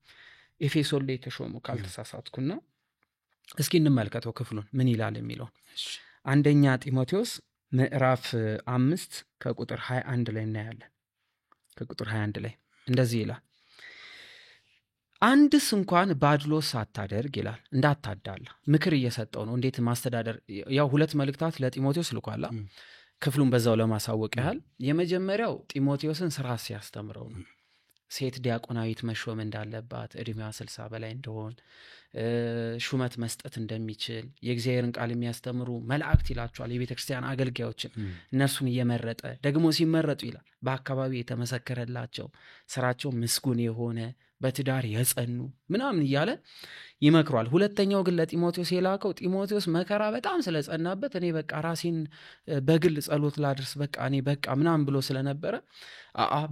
A: ኤፌሶን ላይ ተሾሙ ካልተሳሳትኩና እስኪ እንመልከተው ክፍሉን ምን ይላል የሚለው። አንደኛ ጢሞቴዎስ ምዕራፍ 5 ከቁጥር 21 ላይ እናያለን። ከቁጥር 21 ላይ እንደዚህ ይላል፣ አንድስ እንኳን ባድሎ ሳታደርግ ይላል። እንዳታዳላ ምክር እየሰጠው ነው እንዴት ማስተዳደር። ያው 2 መልእክታት ለጢሞቴዎስ ልኳላ። ክፍሉን በዛው ለማሳወቅ ያህል የመጀመሪያው ጢሞቴዎስን ስራ ሲያስተምረው ነው። ሴት ዲያቆናዊት መሾም እንዳለባት፣ እድሜዋ 60 በላይ እንደሆን፣ ሹመት መስጠት እንደሚችል የእግዚአብሔርን ቃል የሚያስተምሩ መላእክት ይላቸዋል የቤተ ክርስቲያን አገልጋዮችን። እነርሱን እየመረጠ ደግሞ ሲመረጡ ይላል በአካባቢ የተመሰከረላቸው ስራቸው ምስጉን የሆነ በትዳር የጸኑ ምናምን እያለ ይመክሯል። ሁለተኛው ግን ለጢሞቴዎስ የላከው ጢሞቴዎስ መከራ በጣም ስለጸናበት እኔ በቃ ራሴን በግል ጸሎት ላድርስ በቃ እኔ በቃ ምናምን ብሎ ስለነበረ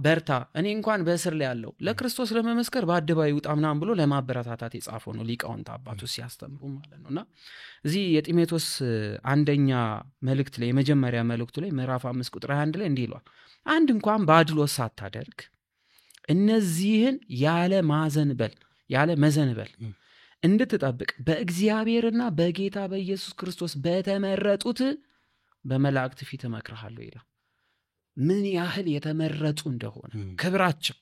A: በርታ፣ እኔ እንኳን በእስር ላይ ያለው ለክርስቶስ ለመመስከር በአደባባይ ውጣ ምናምን ብሎ ለማበረታታት የጻፈው ነው ሊቃውንት አባቶች ሲያስተምሩ ማለት ነውና እዚህ የጢሞቴዎስ አንደኛ መልእክት ላይ የመጀመሪያ መልእክቱ ላይ ምዕራፍ 5 ቁጥር 21 ላይ እንዲህ ይላል፣ አንድ እንኳን ባድሎ ሳታደርግ እነዚህን ያለ መዘንበል እንድትጠብቅ በእግዚአብሔርና በጌታ በኢየሱስ ክርስቶስ በተመረጡት በመላእክት ፊት እመክርሃለሁ ይላል። ምን ያህል የተመረጡ እንደሆነ ክብራቸው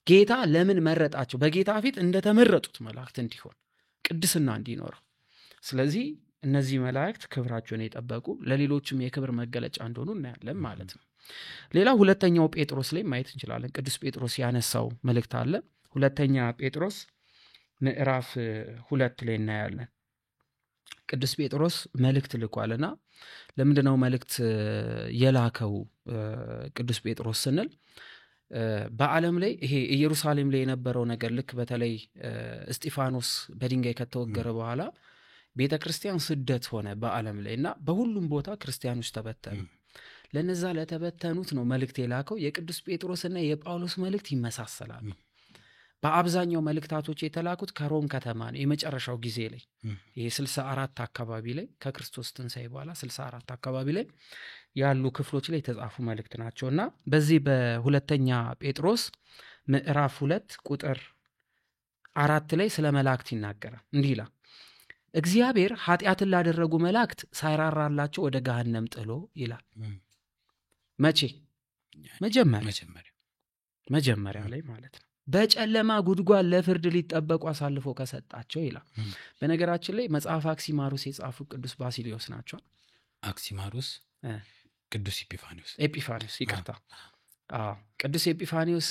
A: ጌታ ለምን መረጣቸው? በጌታ ፊት እንደተመረጡት መላእክት እንዲሆን ቅድስና እንዲኖር። ስለዚህ እነዚህ መላእክት ክብራቸውን የጠበቁ ለሌሎችም የክብር መገለጫ እንደሆኑ እናያለን ማለት ነው። ሌላ ሁለተኛው ጴጥሮስ ላይ ማየት እንችላለን። ቅዱስ ጴጥሮስ ያነሳው መልእክት አለ። ሁለተኛ ጴጥሮስ ምዕራፍ 2 ላይ እናያለን። ቅዱስ ጴጥሮስ መልእክት ልኳልና ለምንድነው መልእክት የላከው ቅዱስ ጴጥሮስ ስንል በዓለም ላይ ይሄ ኢየሩሳሌም ላይ የነበረው ነገር ልክ በተለይ እስጢፋኖስ በድንጋይ ከተወገረ በኋላ ቤተክርስቲያን ስደት ሆነ በዓለም ላይ እና በሁሉም ቦታ ክርስቲያኖች ተበተኑ። ለነዛ ለተበተኑት ነው መልእክት የላከው። የቅዱስ ጴጥሮስና የጳውሎስ መልእክት ይመሳሰላሉ። በአብዛኛው መልእክታቶች የተላኩት ከሮም ከተማ ነው። የመጨረሻው ጊዜ ላይ ይሄ 64 አካባቢ ላይ ከክርስቶስ ትንሣኤ በኋላ 64 አካባቢ ላይ ያሉ ክፍሎች ላይ የተጻፉ መልእክት ናቸውና በዚህ በሁለተኛ ጴጥሮስ ምዕራፍ 2 ቁጥር 4 ላይ ስለ መላእክት ይናገራል። እንዲህ ይላል፣ እግዚአብሔር ኃጢአትን ላደረጉ መላእክት ሳይራራላቸው ወደ ገሃነም ጥሎ ይላል። መቼ? መጀመሪያ ላይ ማለት ነው። በጨለማ ጉድጓድ ለፍርድ ሊጠበቁ አሳልፎ ከሰጣቸው ይላል። በነገራችን ላይ መጽሐፍ አክሲማሩስ የጻፉ ቅዱስ ባሲሊዮስ ናቸው።
B: አክሲማሩስ ቅዱስ
A: ኤጲፋኒዮስ ይቅርታ። ቅዱስ ኤጲፋኒዮስ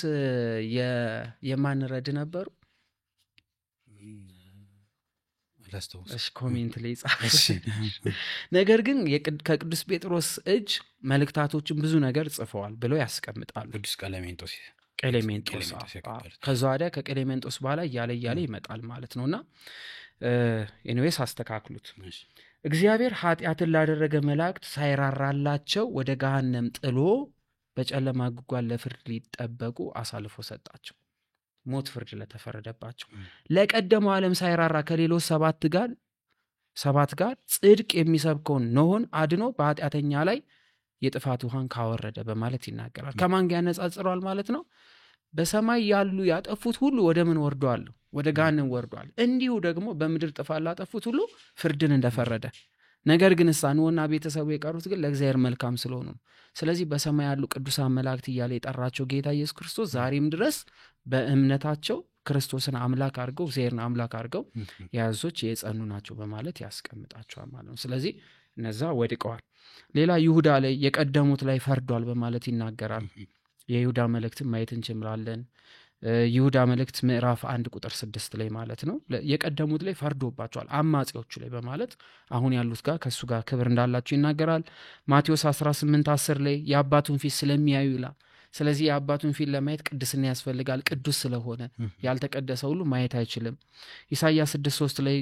A: የማን ረድ ነበሩ? እሺ ኮሜንት ላይ ጻፉ። ነገር ግን ከቅዱስ ጴጥሮስ እጅ መልእክታቶችን ብዙ ነገር ጽፈዋል ብለው ያስቀምጣሉ።
B: ቅዱስ ቀሌሜንጦስ
A: ከዛ ወዲያ ከቀሌሜንጦስ በኋላ እያለ ይመጣል ማለት ነውና ኤኒዌይስ አስተካክሉት። እግዚአብሔር ኃጢአትን ላደረገ መላእክት ሳይራራላቸው ወደ ገሃነም ጥሎ በጨለማ ጉድጓድ ለፍርድ ሊጠበቁ አሳልፎ ሰጣቸው። ሞት ፍርድ ለተፈረደባቸው ለቀደመው ዓለም ሳይራራ ከሌሎች ሰባት ጋር ጽድቅ የሚሰብከውን ኖኅን አድኖ በኃጢአተኛ ላይ የጥፋት ውሃን ካወረደ በማለት ይናገራል። ከማን ጋር ያነጻጽረዋል ማለት ነው? በሰማይ ያሉ ያጠፉት ሁሉ ወደ ምን ወርደዋል? ወደ ገሃነም ወርደዋል። እንዲሁ ደግሞ በምድር ጥፋት ላጠፉት ሁሉ ፍርድን እንደፈረደ፣ ነገር ግን ኖኅና ቤተሰቡ የቀሩት ግን ለእግዚአብሔር መልካም ስለሆኑ ነው። ስለዚህ በሰማይ ያሉ ቅዱሳን መላእክት እያለ የጠራቸው ጌታ ኢየሱስ ክርስቶስ ዛሬም ድረስ በእምነታቸው ክርስቶስን አምላክ አድርገው እግዚአብሔርን አምላክ አድርገው የያዙት የጸኑ ናቸው በማለት ያስቀምጣቸዋል ማለት ነው። ስለዚህ እነዛ ወድቀዋል። ሌላ ይሁዳ ላይ የቀደሙት ላይ ፈርዷል በማለት ይናገራል። የይሁዳ መልእክትን ማየት እንችላለን። ይሁዳ መልእክት ምዕራፍ 1 ቁጥር 6 ላይ ማለት ነው የቀደሙት ላይ ፈርዶባቸዋል አማጺዎቹ ላይ በማለት አሁን ያሉት ጋር ከሱ ጋር ክብር እንዳላቸው ይናገራል። ማቴዎስ 18:10 ላይ የአባቱን ፊት ስለሚያዩ ይላል። ስለዚህ የአባቱን ፊት ለማየት ቅድስና ያስፈልጋል። ቅዱስ ስለሆነ ያልተቀደሰ ሁሉ ማየት አይችልም። ኢሳይያስ 6:3 ላይ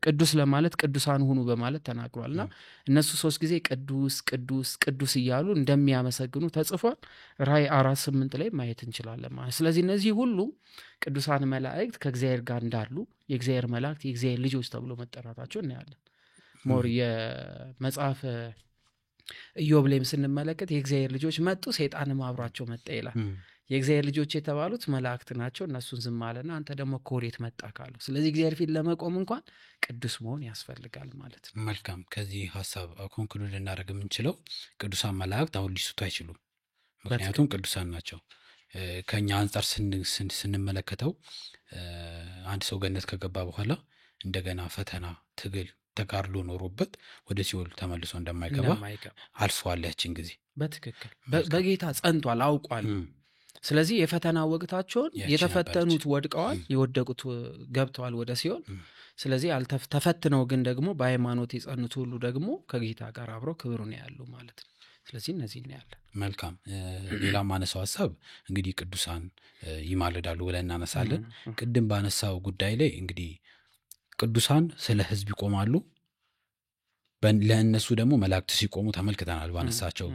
A: ቅዱስ ለማለት ቅዱሳን ሁኑ በማለት ተናግሯልና እነሱ 3 ጊዜ ቅዱስ ቅዱስ ቅዱስ እያሉ እንደሚያመሰግኑ ተጽፏል። ራእይ 4:8 ላይ ማየት እንችላለን ማለት። ስለዚህ እነዚህ ሁሉ ቅዱሳን መላእክት ከእግዚአብሔር ጋር እንዳሉ የእግዚአብሔር መላእክት የእግዚአብሔር ልጆች ተብሎ መጠራታቸው እናያለን። ሞር የመጽሐፍ ኢዮብ ላይም ስንመለከት የእግዚአብሔር ልጆች መጡ፣ ሰይጣንም አብሯቸው መጣ ይላል። የእግዚአብሔር ልጆች የተባሉት መላእክት ናቸው። እነሱን ዝም አለና አንተ ደግሞ ከወዴት መጣ ካሉ። ስለዚህ እግዚአብሔር ፊት ለመቆም እንኳን ቅዱስ መሆን ያስፈልጋል ማለት ነው።
B: መልካም። ከዚህ ሐሳብ ኮንክሉድ እናደርግ የምንችለው ቅዱሳን መላእክት አሁን ሊስቱ አይችሉም፣ ምክንያቱም ቅዱሳን ናቸው። ከኛ አንጻር ስንመለከተው አንድ ሰው ገነት ከገባ በኋላ እንደገና ፈተና፣ ትግል፣ ተጋድሎ ኖሮበት ወደ ሲኦል ተመልሶ እንደማይገባ አልፏል። ያችን ጊዜ
A: በትክክል በጌታ ጸንቷል፣ አውቋል። ስለዚህ የፈተና ወቅታቸውን የተፈተኑት ወድቀዋል፣ የወደቁት ገብተዋል ወደ ሲኦል። ስለዚህ ተፈትነው ግን ደግሞ በሃይማኖት የጸኑት ሁሉ ደግሞ ከጌታ ጋር አብረው ክብሩን ያሉ ማለት ነው። ስለዚህ እነዚህ እናያለን።
B: መልካም። ሌላ ማነሳው ሐሳብ እንግዲህ ቅዱሳን ይማልዳሉ ብለን እናነሳለን። ቅድም ባነሳው ጉዳይ ላይ እንግዲህ ቅዱሳን ስለ ሕዝብ ይቆማሉ፣ ለእነሱ ደግሞ መላእክት ሲቆሙ ተመልክተናል ባነሳቸው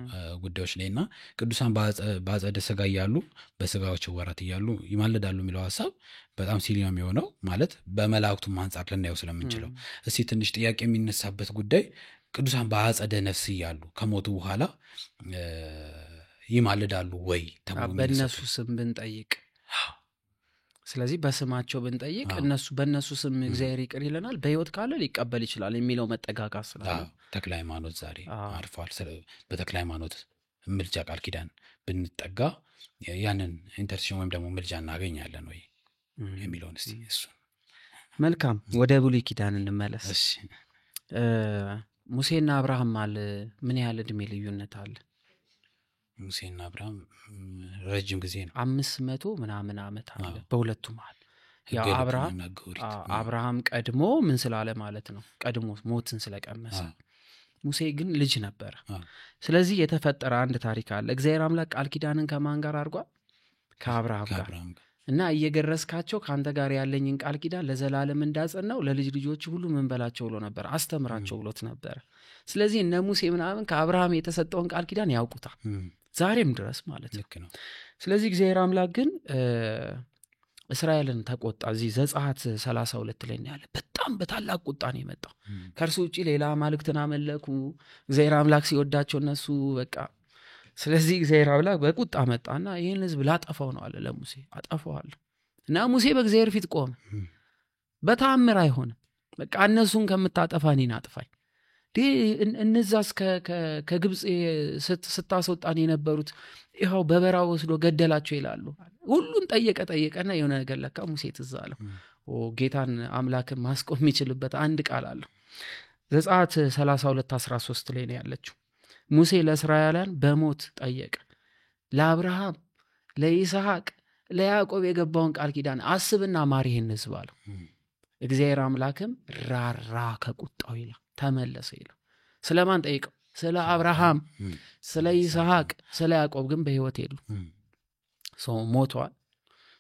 B: ጉዳዮች ላይና ቅዱሳን በአጸደ ሥጋ እያሉ በሥጋቸው ወራት እያሉ ይማልዳሉ የሚለው ሐሳብ በጣም ሲሊ ነው የሚሆነው ማለት በመላእክቱም አንጻር ልናየው ስለምንችለው። እስቲ ትንሽ ጥያቄ የሚነሳበት ጉዳይ ቅዱሳን በአጸደ ነፍስ እያሉ ከሞቱ በኋላ ይማልዳሉ ወይ ተብሎ
A: በእነሱ ስም ብንጠይቅ፣ ስለዚህ በስማቸው ብንጠይቅ እነሱ በእነሱ ስም እግዚአብሔር ይቅር ይለናል፣ በሕይወት ካለ ሊቀበል ይችላል የሚለው መጠጋጋት ስላለ
B: ተክለ ሃይማኖት ዛሬ አርፏል። በተክለ ሃይማኖት ምልጃ ቃል ኪዳን ብንጠጋ ያንን ኢንተርሴሽን ወይም ደግሞ ምልጃ እናገኛለን ወይ የሚለውን እስቲ እሱ
A: መልካም ወደ ብሉይ ኪዳን እንመለስ።
B: እሺ
A: ሙሴና አብርሃም አለ ምን ያህል እድሜ ልዩነት አለ?
B: ሙሴና አብርሃም ረጅም ጊዜ ነው
A: 500 ምናምን ዓመት አለ በሁለቱ መሃል። ያ አብርሃም ቀድሞ ምን ስላለ ማለት ነው ቀድሞ ሞትን ስለቀመሰ፣ ሙሴ ግን ልጅ ነበር። ስለዚህ የተፈጠረ አንድ ታሪክ አለ። እግዚአብሔር አምላክ ቃል ኪዳንን ከማን ጋር አድርጓል? ከአብርሃም ጋር። እና እየገረስካቸው ካንተ ጋር ያለኝን ቃል ኪዳን ለዘላለም እንዳጸናው ለልጅ ልጆች ሁሉ ምን በላቸው ብሎ ነበር፣ አስተምራቸው ብሎት ነበር። ስለዚህ እነ ሙሴ ምናምን ከአብርሃም የተሰጠውን ቃል ኪዳን ያውቁታል ዛሬም ድረስ ማለት ነው። ስለዚህ እግዚአብሔር አምላክ ግን እስራኤልን ተቆጣ። እዚህ ዘጸአት 32 ላይ ነው ያለ። በጣም በታላቅ ቁጣ ነው የመጣው። ከእርሱ ውጪ ሌላ አማልክትን አመለኩ። እግዚአብሔር አምላክ ሲወዳቸው እነሱ በቃ ስለዚህ እግዚአብሔር አምላክ በቁጣ መጣና ይሄን ህዝብ ላጠፋው ነው አለ ለሙሴ። አጠፋዋለሁ። እና ሙሴ በእግዚአብሔር ፊት ቆመ። በተአምር አይሆንም፣ በቃ እነሱን ከምታጠፋ እኔን አጥፋኝ። እነዛስ ከግብጽ ስታስወጣን የነበሩት ይኸው በበረሃ ወስዶ ገደላቸው ይላሉ። ሁሉን ጠየቀና የሆነ ነገር ለካ ሙሴ ትዝ አለው። ጌታን አምላክን ማስቆም የሚችልበት አንድ ቃል አለው። ዘጸአት 32:13 ላይ ነው ያለችው። ሙሴ ለእስራኤላውያን በሞት ጠየቀ። ለአብርሃም፣ ለይስሐቅ፣ ለያዕቆብ የገባውን ቃል ኪዳን አስብና ማር ይሄን ህዝብ አለው። እግዚአብሔር አምላክም ራራ ከቁጣው ይላል ተመለሰ ይላል። ስለማን ጠይቀው? ስለ አብርሃም፣ ስለ ይስሐቅ፣ ስለ ያዕቆብ ግን በህይወት የሉ፣ ሰው ሞቷል።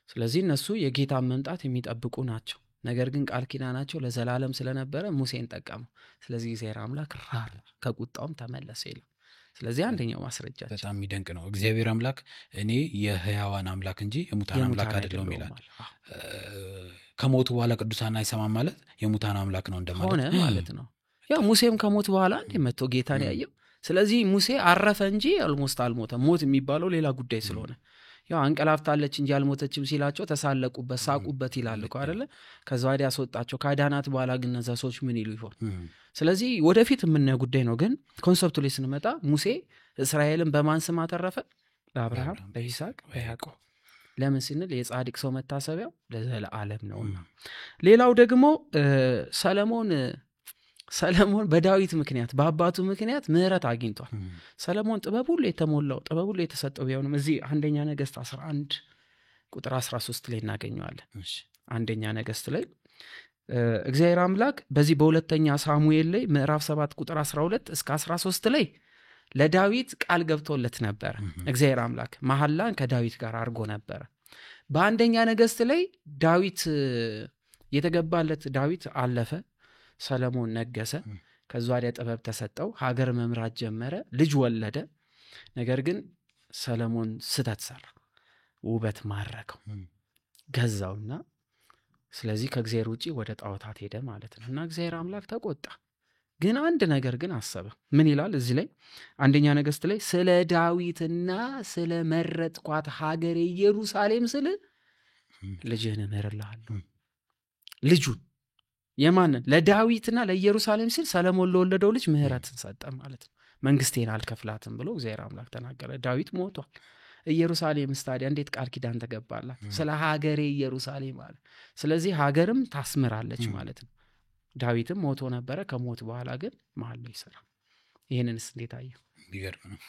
A: ስለዚህ እነሱ የጌታን መምጣት የሚጠብቁ ናቸው። ነገር ግን ቃል ኪዳናቸው ለዘላለም ስለነበረ ሙሴን ጠቀመው። ስለዚህ እግዚአብሔር አምላክ ራራ ከቁጣውም ተመለሰ ይላል። ስለዚህ አንደኛው ማስረጃ
B: በጣም የሚደንቅ ነው። እግዚአብሔር አምላክ እኔ የሕያዋን አምላክ እንጂ የሙታን አምላክ አይደለሁም ይላል። ከሞቱ በኋላ ቅዱሳን አይሰማም ማለት የሙታን አምላክ ነው እንደማለት
A: ሆነ ማለት ነው። ያው ሙሴም ከሞት በኋላ መጥቶ ጌታን ያየው። ስለዚህ ሙሴ አረፈ እንጂ አልሞት አልሞተም። ሞት የሚባለው ሌላ ጉዳይ ስለሆነ ያው አንቀላፍታለች እንጂ አልሞተችም ሲላቸው ተሳለቁበት፣ ሳቁበት ይላል እኮ አይደለ? ከዛ ወዲያ ያስወጣቸው ካዳናት በኋላ ግን እነዛ ሰዎች ምን ይሉ ይሆን? ስለዚህ ወደፊት የምናየው ጉዳይ ነው። ግን ኮንሰፕቱ ላይ ስንመጣ ሙሴ እስራኤልን በማን ስም አተረፈ? በአብርሃም፣ በይስሐቅ፣ በያዕቆብ። ለምን ስንል የጻድቅ ሰው መታሰቢያው ለዘላለም ነውና። ሌላው ደግሞ ሰለሞን በዳዊት ምክንያት በአባቱ ምክንያት ምህረት አግኝቷል። ሰለሞን ጥበብ ሁሉ የተሞላው ጥበብ ሁሉ የተሰጠው ቢሆንም እዚህ አንደኛ ነገሥት 11:13 ላይ እናገኘዋለን። አንደኛ ነገሥት ላይ እግዚአብሔር አምላክ በዚህ በሁለተኛ ሳሙኤል ላይ ምዕራፍ 7:12 እስከ 13 ላይ ለዳዊት ቃል ገብቶለት ነበር። እግዚአብሔር አምላክ መሐላን ከዳዊት ጋር አድርጎ ነበር። በአንደኛ ነገሥት ላይ ዳዊት የተገባለት ዳዊት አለፈ፣ ሰለሞን ነገሰ። ከዛ ወዲያ ጥበብ ተሰጠው፣ ሀገር መምራት ጀመረ፣ ልጅ ወለደ። ነገር ግን ሰለሞን ስተት ሰራ፣ ውበት ማረከው፣ ገዛውና ስለዚህ ከእግዚአብሔር ውጪ ወደ ጣዖታት ሄደ ማለት ነው። እና እግዚአብሔር አምላክ ተቆጣ። ግን አንድ ነገር ግን አሰበ። ምን ይላል እዚህ ላይ አንደኛ ነገሥት ላይ? ስለ ዳዊትና ስለ መረጥኳት ሀገር ኢየሩሳሌም ስል ልጅህን እምርልሃለሁ። ልጁን የማንን? ለዳዊትና ለኢየሩሳሌም ሲል ሰለሞን ለወለደው ልጅ ምህረትን ሰጠ ማለት ነው። መንግስቴን አልከፍላትም ብሎ እግዚአብሔር አምላክ ተናገረ። ዳዊት ሞቷል። ኢየሩሳሌም ስታዲያ እንዴት ቃል ኪዳን ተገባላት? ስለ ሀገሬ ኢየሩሳሌም ማለት። ስለዚህ ሀገርም ታስምራለች ማለት ነው። ዳዊትም ሞቶ ነበረ። ከሞት በኋላ ግን መሐላ ይሰራል። ይህንንስ እንዴት አየው?
B: ይገርም ነው።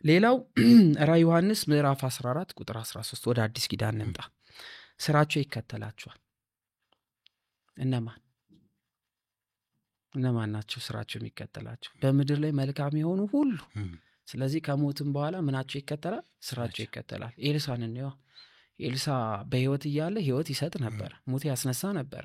A: ሌላው ራዕየ ዮሐንስ ምዕራፍ 14:13 ወደ አዲስ ኪዳን እንምጣ። ስራቸው ይከተላቸዋል። እነማን ናቸው ስራቸው የሚከተላቸው? በምድር ላይ መልካም የሆኑ ሁሉ። ስለዚህ ከሞትም በኋላ ምናቸው ይከተላል? ስራቸው ይከተላል። ኤልሳን ነው። ኤልሳ በህይወት እያለ ህይወት ይሰጥ ነበር፣ ሞት ያስነሳ ነበር።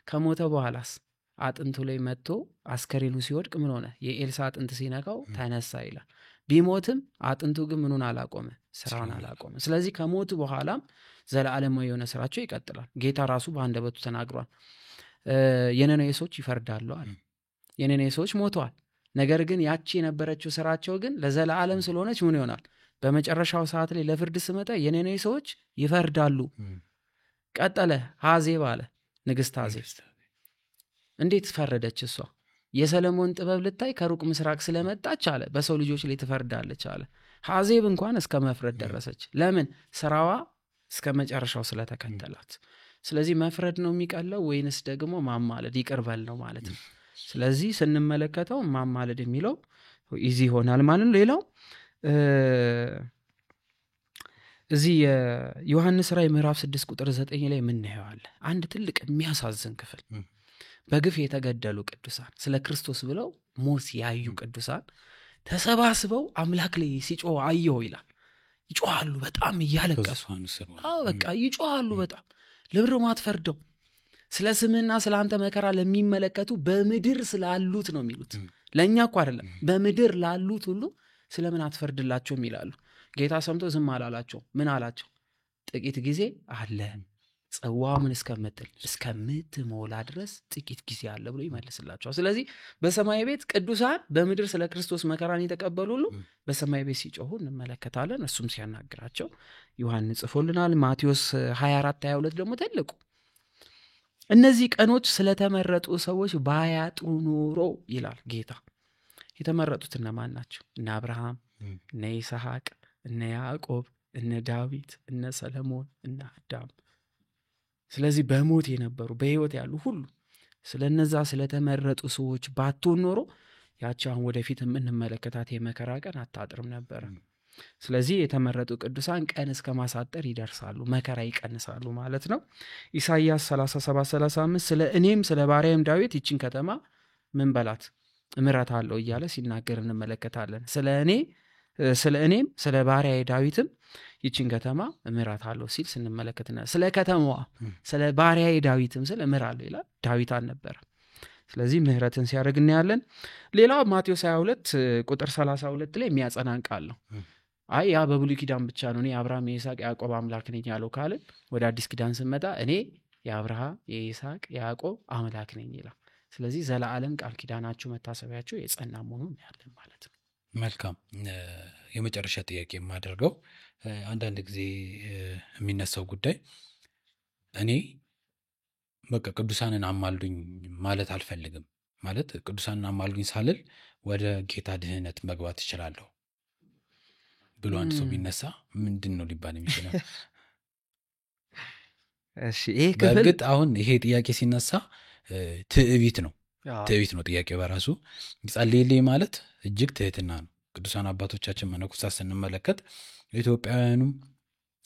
A: ከሞተ በኋላስ አጥንቱ ላይ መጥቶ አስከሬኑ ሲወድቅ ምን ሆነ? የኤልሳ አጥንት ሲነካው ተነሳ ይላል። ቢሞትም አጥንቱ ግን ምኑን አላቆመ? ስራውን አላቆመ። ስለዚህ ከሞቱ በኋላም ዘላለማዊ የሆነ ስራቸው ይቀጥላል። ጌታ ራሱ በአንደበቱ ተናግሯል። የነነዌ ሰዎች ይፈርዳሉ አለ። የነነዌ ሰዎች ሞተዋል። ነገር ግን ያቺ የነበረችው ስራቸው ግን ለዘላለም ስለሆነች ምን ይሆናል? በመጨረሻው ሰዓት ላይ ለፍርድ ስመጣ የነነዌ ሰዎች ይፈርዳሉ። ቀጠለ። ሐዜብ አለ፣ ንግስት ሐዜብ እንዴት ፈረደች? እሷ የሰለሞን ጥበብ ልታይ ከሩቅ ምስራቅ ስለመጣች አለ በሰው ልጆች ላይ ትፈርዳለች አለ። ሐዜብ እንኳን እስከ መፍረድ ደረሰች። ለምን? ስራዋ እስከ መጨረሻው ስለተከተላት። ስለዚህ መፍረድ ነው የሚቀለው ወይንስ ደግሞ ማማለድ ይቅርበል ነው ማለት ነው። ስለዚህ ስንመለከተው ማማለድ የሚለው ኢዚ ይሆናል ማለት ነው። ሌላው እዚህ የዮሐንስ ራዕይ ምዕራፍ 6 ቁጥር 9 ላይ ምን ያያል? አንድ ትልቅ የሚያሳዝን ክፍል በግፍ የተገደሉ ቅዱሳን ስለ ክርስቶስ ብለው ሞት ያዩ ቅዱሳን ተሰባስበው አምላክ ላይ ሲጮህ አየው ይላል። ይጮሃሉ በጣም እያለቀሱ በቃ ይጮሃሉ በጣም ለብሮ ማትፈርደው ስለ ስምህና ስለ አንተ መከራ ለሚመለከቱ በምድር ስላሉት ነው የሚሉት። ለኛ እኮ አይደለም በምድር ላሉት ሁሉ ስለምን አትፈርድላቸውም ይላሉ። ጌታ ሰምቶ ዝም አላላቸው። ምን አላቸው? ጥቂት ጊዜ አለ ጽዋውን እስከምትሞላ ድረስ ጥቂት ጊዜ አለ ብሎ ይመልስላቸዋል። ስለዚህ በሰማይ ቤት ቅዱሳን በምድር ስለ ክርስቶስ መከራን የተቀበሉ ሁሉ በሰማይ ቤት ሲጮሁ እንመለከታለን። እሱም ሲያናግራቸው ዮሐንስ ጽፎልናል። ማቴዎስ 24:22 ደግሞ ተልቁ እነዚህ ቀኖች ስለተመረጡ ሰዎች ባያጥሩ ኖሮ ይላል ጌታ። የተመረጡት እነማን ናቸው? እነ አብርሃም፣ እነ ይስሐቅ፣ እነ ያዕቆብ፣ እነ ዳዊት፣ እነ ሰለሞን፣ እነ አዳም። ስለዚህ በሞት የነበሩ በህይወት ያሉ ሁሉ ስለነዛ ስለተመረጡ ሰዎች ባትሆን ኖሮ ያቻን ወደፊት የምንመለከታት የመከራ ቀን አታጥርም ነበር። ስለዚህ የተመረጡ ቅዱሳን ቀን እስከ ማሳጠር ይደርሳሉ፣ መከራ ይቀንሳሉ ማለት ነው። ኢሳይያስ 37:35 ስለ እኔም ስለ ባሪያዬም ዳዊት ይችን ከተማ ምን በላት እምራታለሁ እያለ ሲናገር እንመለከታለን። ስለ እኔም ስለ ባሪያዬ ዳዊትም ይችን ከተማ እምራታለሁ ሲል ስንመለከትና ስለ ከተማዋ ስለ ባሪያዬ ዳዊትም ስለ እምራለሁ ይላል። ዳዊት አልነበረ። ስለዚህ ምህረትን ሲያደርግ እናያለን። ሌላው ማቴዎስ 22 ቁጥር 32 ላይ የሚያጸናን ቃል ነው። አይ ያ በብሉይ ኪዳን ብቻ ነው እኔ አብርሃም የይስሐቅ ያዕቆብ አምላክ ነኝ ያለው ካለ ወደ አዲስ ኪዳን ስንመጣ እኔ የአብርሃም የይስሐቅ ያዕቆብ አምላክ ነኝ ይላል። ስለዚህ ዘላለም ቃል ኪዳናችሁ መታሰቢያችሁ የጸና መሆኑን ያለን ማለት ነው።
B: መልካም። የመጨረሻ ጥያቄ የማደርገው አንዳንድ ጊዜ የሚነሳው ጉዳይ እኔ በቃ ቅዱሳንን አማልዱኝ ማለት አልፈልግም ማለት ቅዱሳንን አማልዱኝ ሳልል ወደ ጌታ ድህነት መግባት እችላለሁ ብሎ አንድ ሰው ቢነሳ ምንድነው ሊባል የሚችለው?
A: እሺ ይሄ ክፍል
B: በእርግጥ አሁን ይሄ ጥያቄ ሲነሳ ትዕቢት ነው ጥያቄው በራሱ። ጸልይልኝ ማለት እጅግ ትህትና ነው። ቅዱሳን አባቶቻችን መነኮሳት ስንመለከት ኢትዮጵያውያኑም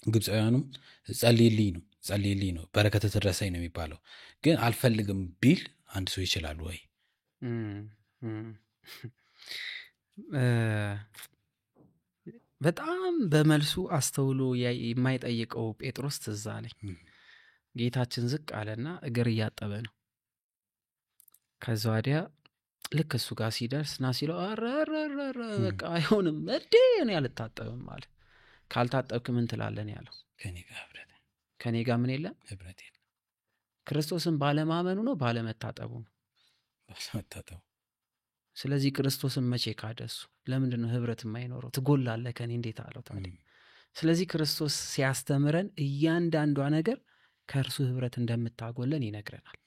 B: ግብፃውያኑም ጸልይልኝ ነው በረከተ ትድረሰኝ ነው የሚባለው። ግን አልፈልግም ቢል አንድ ሰው ይችላል ወይ?
A: በጣም በመልሱ አስተውሎ የማይጠይቀው ጴጥሮስ ትዝ አለኝ። ጌታችን ዝቅ አለና እግር እያጠበ ነው። ከዛ ወዲያ ልክ እሱ ጋር ሲደርስ ና ሲለው አረረረረ በቃ አይሆንም እኔ አልታጠብም አለ። ካልታጠብክ ምን ትላለህ ያለው? ከኔ ጋር ምን የለም ህብረት የለም። ክርስቶስን ባለማመኑ ነው ባለመታጠቡ ነው?
B: ባለመታጠቡ።
A: ስለዚህ ክርስቶስን መቼ ካደሱ? ለምንድን ነው ህብረት የማይኖረው? ትጎላለህ ከኔ እንዴት አለው ታዲያ? ስለዚህ ክርስቶስ ሲያስተምረን እያንዳንዷ ነገር ከእርሱ ህብረት እንደምታጎለን ይነግረናል።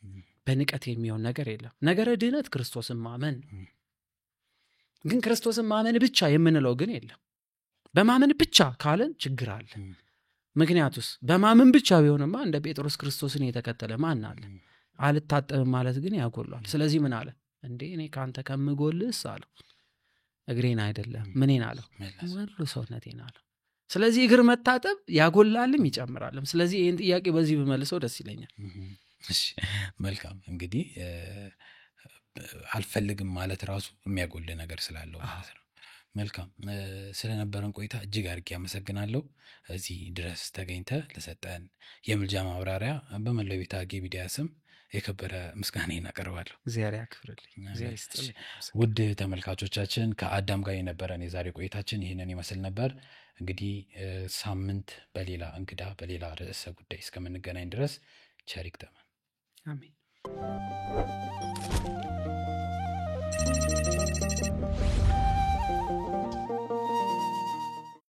A: በንቀት የሚሆን ነገር የለም። ነገረ ድህነት ክርስቶስን ማመን ግን ክርስቶስን ማመን ብቻ የምንለው ግን የለም። በማመን ብቻ ካለን ችግር አለ። ምክንያቱስ በማመን ብቻ ቢሆንማ እንደ ጴጥሮስ ክርስቶስን የተከተለ ማን አለ? አልታጠብም ማለት ግን ያጎሏል። ስለዚህ ምን አለ? እንዴ እኔ ካንተ ከምጎልስ አለው እግሬን አይደለም ምኔን አለው ሙሉ ሰውነቴን አለው። ስለዚህ እግር መታጠብ ያጎላልም ይጨምራልም። ስለዚህ ይህን ጥያቄ በዚህ ብመልሰው ደስ ይለኛል።
B: እሺ መልካም። እንግዲህ አልፈልግም ማለት ራሱ የሚያጎል ነገር ስላለው ማለት ነው። መልካም። ስለነበረን ቆይታ እጅግ አድርጌ አመሰግናለሁ። እዚህ ድረስ ተገኝተ ለሰጠን የምልጃ ማብራሪያ በመላው ቤታጌ ሚዲያ ስም የከበረ ምስጋናዬን አቀርባለሁ።
A: እግዚአብሔር ያክብርልኝ። እግዚአብሔር ይስጥልኝ።
B: ውድ ተመልካቾቻችን ከአዳም ጋር የነበረን የዛሬ ቆይታችን ይህንን ይመስል ነበር። እንግዲህ ሳምንት በሌላ እንግዳ በሌላ ርዕሰ ጉዳይ እስከምንገናኝ ድረስ ቸር ይግጠመን።
A: አሜን።